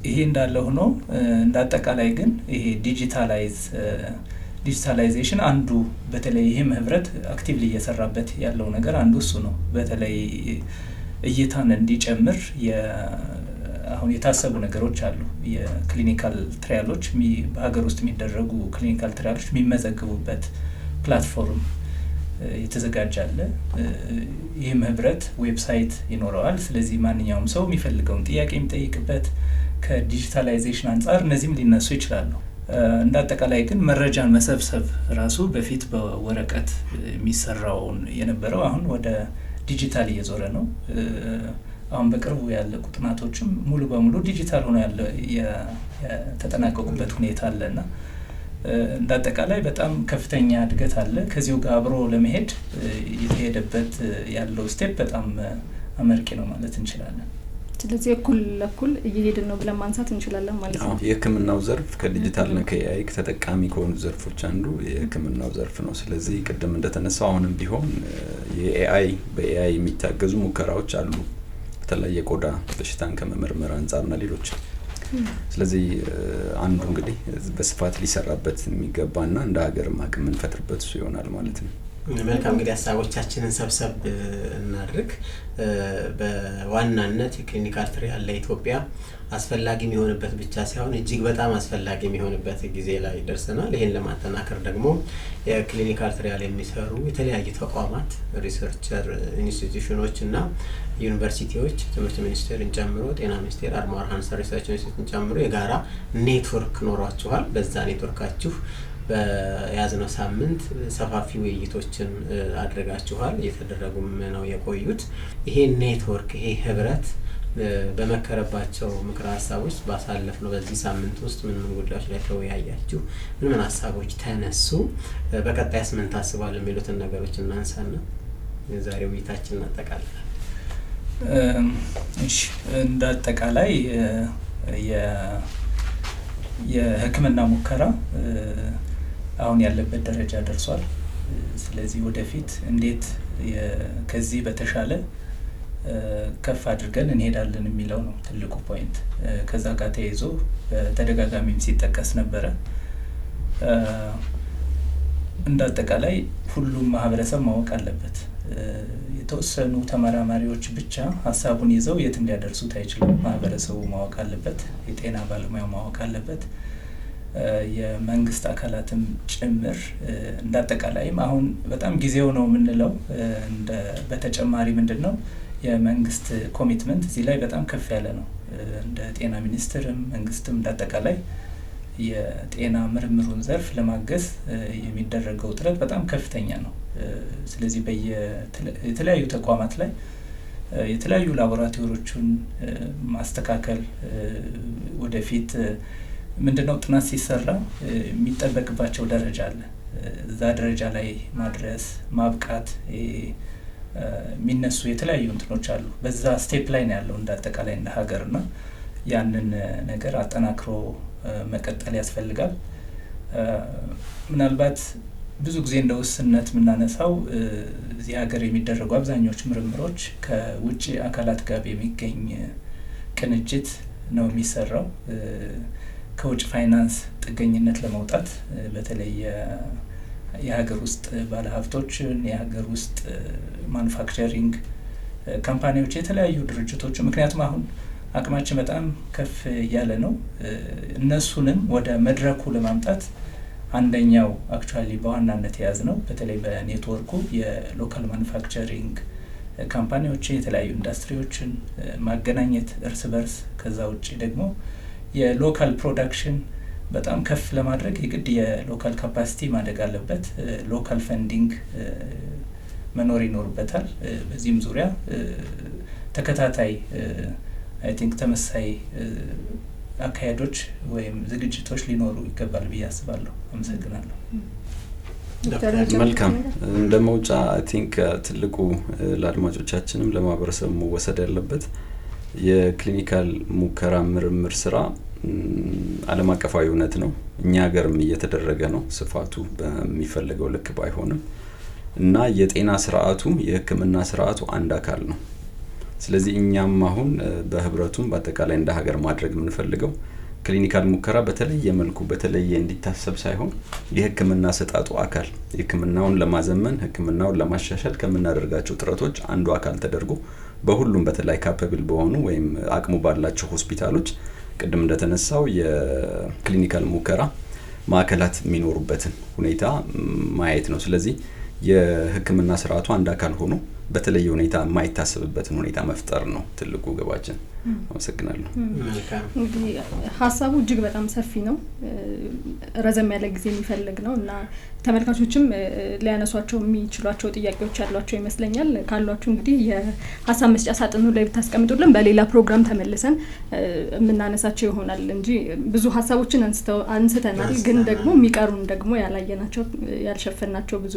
Speaker 4: ይሄ እንዳለ ሆኖ እንዳጠቃላይ ግን ይሄ ዲጂታላይዜሽን አንዱ በተለይ ይሄም ህብረት አክቲቭሊ እየሰራበት ያለው ነገር አንዱ እሱ ነው። በተለይ እይታን እንዲጨምር አሁን የታሰቡ ነገሮች አሉ። የክሊኒካል ትራያሎች በሀገር ውስጥ የሚደረጉ ክሊኒካል ትራያሎች የሚመዘግቡበት ፕላትፎርም የተዘጋጃለ። ይህም ህብረት ዌብሳይት ይኖረዋል። ስለዚህ ማንኛውም ሰው የሚፈልገውን ጥያቄ የሚጠይቅበት ከዲጂታላይዜሽን አንጻር እነዚህም ሊነሱ ይችላሉ። እንዳጠቃላይ ግን መረጃን መሰብሰብ ራሱ በፊት በወረቀት የሚሰራውን የነበረው አሁን ወደ ዲጂታል እየዞረ ነው። አሁን በቅርቡ ያለቁ ጥናቶችም ሙሉ በሙሉ ዲጂታል ሆኖ የተጠናቀቁበት ሁኔታ አለና እንዳጠቃላይ በጣም ከፍተኛ እድገት አለ። ከዚሁ ጋር አብሮ ለመሄድ የተሄደበት ያለው ስቴፕ በጣም አመርቂ ነው ማለት እንችላለን።
Speaker 1: ስለዚህ እኩል ለኩል እየሄድን ነው ብለን ማንሳት እንችላለን ማለት ነው።
Speaker 3: የህክምናው ዘርፍ ከዲጂታልና ከኤአይ ተጠቃሚ ከሆኑ ዘርፎች አንዱ የህክምናው ዘርፍ ነው። ስለዚህ ቅድም እንደተነሳው አሁንም ቢሆን በኤአይ የሚታገዙ ሙከራዎች አሉ። በተለይ የቆዳ በሽታን ከመመርመር አንጻርና ሌሎች ስለዚህ አንዱ እንግዲህ በስፋት ሊሰራበት የሚገባና እንደ ሀገር አቅም እንፈጥርበት ይሆናል ማለት ነው።
Speaker 2: መልካም እንግዲህ ሀሳቦቻችንን ሰብሰብ እናድርግ። በዋናነት የክሊኒካል ትሪያል ለኢትዮጵያ አስፈላጊ የሚሆንበት ብቻ ሳይሆን እጅግ በጣም አስፈላጊ የሚሆንበት ጊዜ ላይ ደርሰናል። ይሄን ለማጠናከር ደግሞ የክሊኒካል ትሪያል የሚሰሩ የተለያዩ ተቋማት ሪሰርቸር ኢንስቲትዩሽኖች እና ዩኒቨርሲቲዎች ትምህርት ሚኒስቴርን ጨምሮ ጤና ሚኒስቴር አርማወር ሃንሰን ሪሰርች ኢንስቲትዩትን ጨምሮ የጋራ ኔትወርክ ኖሯችኋል። በዛ ኔትወርካችሁ በያዝነው ሳምንት ሰፋፊ ውይይቶችን አድርጋችኋል። እየተደረጉም ነው የቆዩት። ይሄ ኔትወርክ ይሄ ህብረት በመከረባቸው ምክረ ሀሳቦች ባሳለፍነው በዚህ ሳምንት ውስጥ ምን ጉዳዮች ላይ ተወያያችሁ? ምን ሀሳቦች ተነሱ? በቀጣይስ ምን ታስባል? የሚሉትን ነገሮች እናንሳና የዛሬው ውይይታችንን እናጠቃልላለን።
Speaker 4: እሺ እንደ አጠቃላይ የህክምና ሙከራ አሁን ያለበት ደረጃ ደርሷል። ስለዚህ ወደፊት እንዴት ከዚህ በተሻለ ከፍ አድርገን እንሄዳለን የሚለው ነው ትልቁ ፖይንት። ከዛ ጋር ተያይዞ ተደጋጋሚም ሲጠቀስ ነበረ። እንደ አጠቃላይ ሁሉም ማህበረሰብ ማወቅ አለበት። የተወሰኑ ተመራማሪዎች ብቻ ሀሳቡን ይዘው የትም ሊያደርሱት አይችሉም። ማህበረሰቡ ማወቅ አለበት፣ የጤና ባለሙያው ማወቅ አለበት፣ የመንግስት አካላትም ጭምር። እንደ አጠቃላይም አሁን በጣም ጊዜው ነው የምንለው። በተጨማሪ ምንድነው የመንግስት ኮሚትመንት እዚህ ላይ በጣም ከፍ ያለ ነው። እንደ ጤና ሚኒስቴርም መንግስትም እንደ አጠቃላይ የጤና ምርምሩን ዘርፍ ለማገዝ የሚደረገው ጥረት በጣም ከፍተኛ ነው። ስለዚህ በየተለያዩ ተቋማት ላይ የተለያዩ ላቦራቶሪዎችን ማስተካከል ወደፊት ምንድነው ጥናት ሲሰራ የሚጠበቅባቸው ደረጃ አለ። እዛ ደረጃ ላይ ማድረስ ማብቃት የሚነሱ የተለያዩ እንትኖች አሉ። በዛ ስቴፕ ላይ ነው ያለው እንደ አጠቃላይ እንደ ሀገርና ያንን ነገር አጠናክሮ መቀጠል ያስፈልጋል። ምናልባት ብዙ ጊዜ እንደ ውስንነት የምናነሳው እዚህ ሀገር የሚደረጉ አብዛኞቹ ምርምሮች ከውጭ አካላት ጋር የሚገኝ ቅንጅት ነው የሚሰራው። ከውጭ ፋይናንስ ጥገኝነት ለመውጣት በተለይ የሀገር ውስጥ ባለሀብቶችን የሀገር ውስጥ ማኑፋክቸሪንግ ካምፓኒዎች የተለያዩ ድርጅቶች ምክንያቱም አሁን አቅማችን በጣም ከፍ ያለ ነው። እነሱንም ወደ መድረኩ ለማምጣት አንደኛው አክቹአሊ በዋናነት የያዝ ነው። በተለይ በኔትወርኩ የሎካል ማኑፋክቸሪንግ ካምፓኒዎችን የተለያዩ ኢንዱስትሪዎችን ማገናኘት እርስ በርስ። ከዛ ውጪ ደግሞ የሎካል ፕሮዳክሽን በጣም ከፍ ለማድረግ የግድ የሎካል ካፓሲቲ ማደግ አለበት። ሎካል ፈንዲንግ መኖር ይኖርበታል። በዚህም ዙሪያ ተከታታይ አይ ቲንክ ተመሳሳይ አካሄዶች ወይም ዝግጅቶች ሊኖሩ ይገባል ብዬ አስባለሁ። አመሰግናለሁ።
Speaker 3: መልካም እንደ መውጫ አይ ቲንክ ትልቁ ለአድማጮቻችንም ለማህበረሰቡ መወሰድ ያለበት የክሊኒካል ሙከራ ምርምር ስራ ዓለም አቀፋዊ እውነት ነው። እኛ ሀገርም እየተደረገ ነው። ስፋቱ በሚፈልገው ልክ ባይሆንም እና የጤና ስርዓቱ የህክምና ስርዓቱ አንድ አካል ነው። ስለዚህ እኛም አሁን በህብረቱም በአጠቃላይ እንደ ሀገር ማድረግ የምንፈልገው ክሊኒካል ሙከራ በተለየ መልኩ በተለየ እንዲታሰብ ሳይሆን የህክምና ስጣቱ አካል የህክምናውን ለማዘመን ህክምናውን ለማሻሻል ከምናደርጋቸው ጥረቶች አንዱ አካል ተደርጎ በሁሉም በተለይ ካፓብል በሆኑ ወይም አቅሙ ባላቸው ሆስፒታሎች ቅድም እንደተነሳው የክሊኒካል ሙከራ ማዕከላት የሚኖሩበትን ሁኔታ ማየት ነው። ስለዚህ የህክምና ስርዓቱ አንድ አካል ሆኖ በተለየ ሁኔታ የማይታሰብበትን ሁኔታ መፍጠር ነው ትልቁ ግባችን። አመሰግናለሁ።
Speaker 1: እንግዲህ ሀሳቡ እጅግ በጣም ሰፊ ነው፣ ረዘም ያለ ጊዜ የሚፈልግ ነው እና ተመልካቾችም ሊያነሷቸው የሚችሏቸው ጥያቄዎች ያሏቸው ይመስለኛል። ካሏችሁ እንግዲህ የሀሳብ መስጫ ሳጥኑ ላይ ብታስቀምጡልን በሌላ ፕሮግራም ተመልሰን የምናነሳቸው ይሆናል እንጂ ብዙ ሀሳቦችን አንስተናል። ግን ደግሞ የሚቀሩን ደግሞ ያላየናቸው ያልሸፈናቸው ብዙ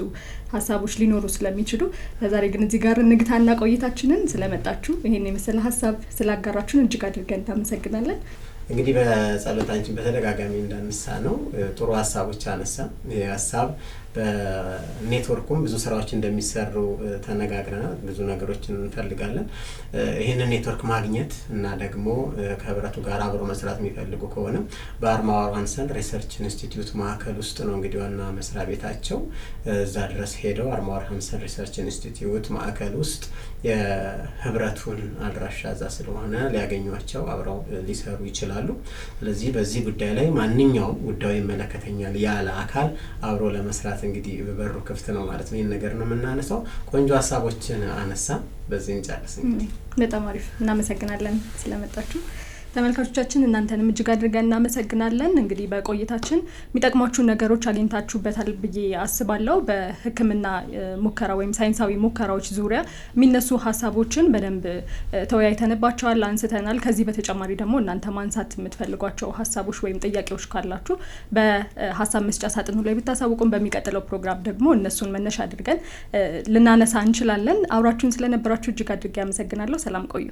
Speaker 1: ሀሳቦች ሊኖሩ ስለሚችሉ ለዛሬ ግን እዚህ ጋር እንግታና ቆይታችንን ስለመጣችሁ ይሄን የመሰለ ሀሳብ ስላጋራችሁን እጅግ አድርገን እናመሰግናለን።
Speaker 2: እንግዲህ በጸሎታችን በተደጋጋሚ እንዳነሳ ነው ጥሩ ሀሳቦች አነሳ። ይሄ ሀሳብ በኔትወርኩም ብዙ ስራዎች እንደሚሰሩ ተነጋግረናል። ብዙ ነገሮችን እንፈልጋለን። ይህንን ኔትወርክ ማግኘት እና ደግሞ ከህብረቱ ጋር አብሮ መስራት የሚፈልጉ ከሆነ በአርማወር ሃንሰን ሪሰርች ኢንስቲትዩት ማዕከል ውስጥ ነው እንግዲህ ዋና መስሪያ ቤታቸው። እዛ ድረስ ሄደው አርማወር ሃንሰን ሪሰርች ኢንስቲትዩት ማዕከል ውስጥ የህብረቱን አድራሻ እዛ ስለሆነ ሊያገኟቸው አብረው ሊሰሩ ይችላሉ። ስለዚህ በዚህ ጉዳይ ላይ ማንኛውም ጉዳዩ ይመለከተኛል ያለ አካል አብሮ ለመስራት እንግዲህ በበሩ ክፍት ነው ማለት ነው። ይሄን ነገር ነው የምናነሳው። ቆንጆ ሀሳቦችን አነሳ። በዚህ እንጨርስ እንግዲህ።
Speaker 1: በጣም አሪፍ እናመሰግናለን ስለመጣችሁ። ተመልካቾቻችን እናንተንም እጅግ አድርገን እናመሰግናለን። እንግዲህ በቆይታችን የሚጠቅሟችሁ ነገሮች አግኝታችሁበታል ብዬ አስባለሁ። በህክምና ሙከራ ወይም ሳይንሳዊ ሙከራዎች ዙሪያ የሚነሱ ሀሳቦችን በደንብ ተወያይተንባቸዋል፣ አንስተናል። ከዚህ በተጨማሪ ደግሞ እናንተ ማንሳት የምትፈልጓቸው ሀሳቦች ወይም ጥያቄዎች ካላችሁ በሀሳብ መስጫ ሳጥኑ ላይ ብታሳውቁን በሚቀጥለው ፕሮግራም ደግሞ እነሱን መነሻ አድርገን ልናነሳ እንችላለን። አብራችሁን ስለነበራችሁ እጅግ አድርጌ አመሰግናለሁ። ሰላም ቆዩ።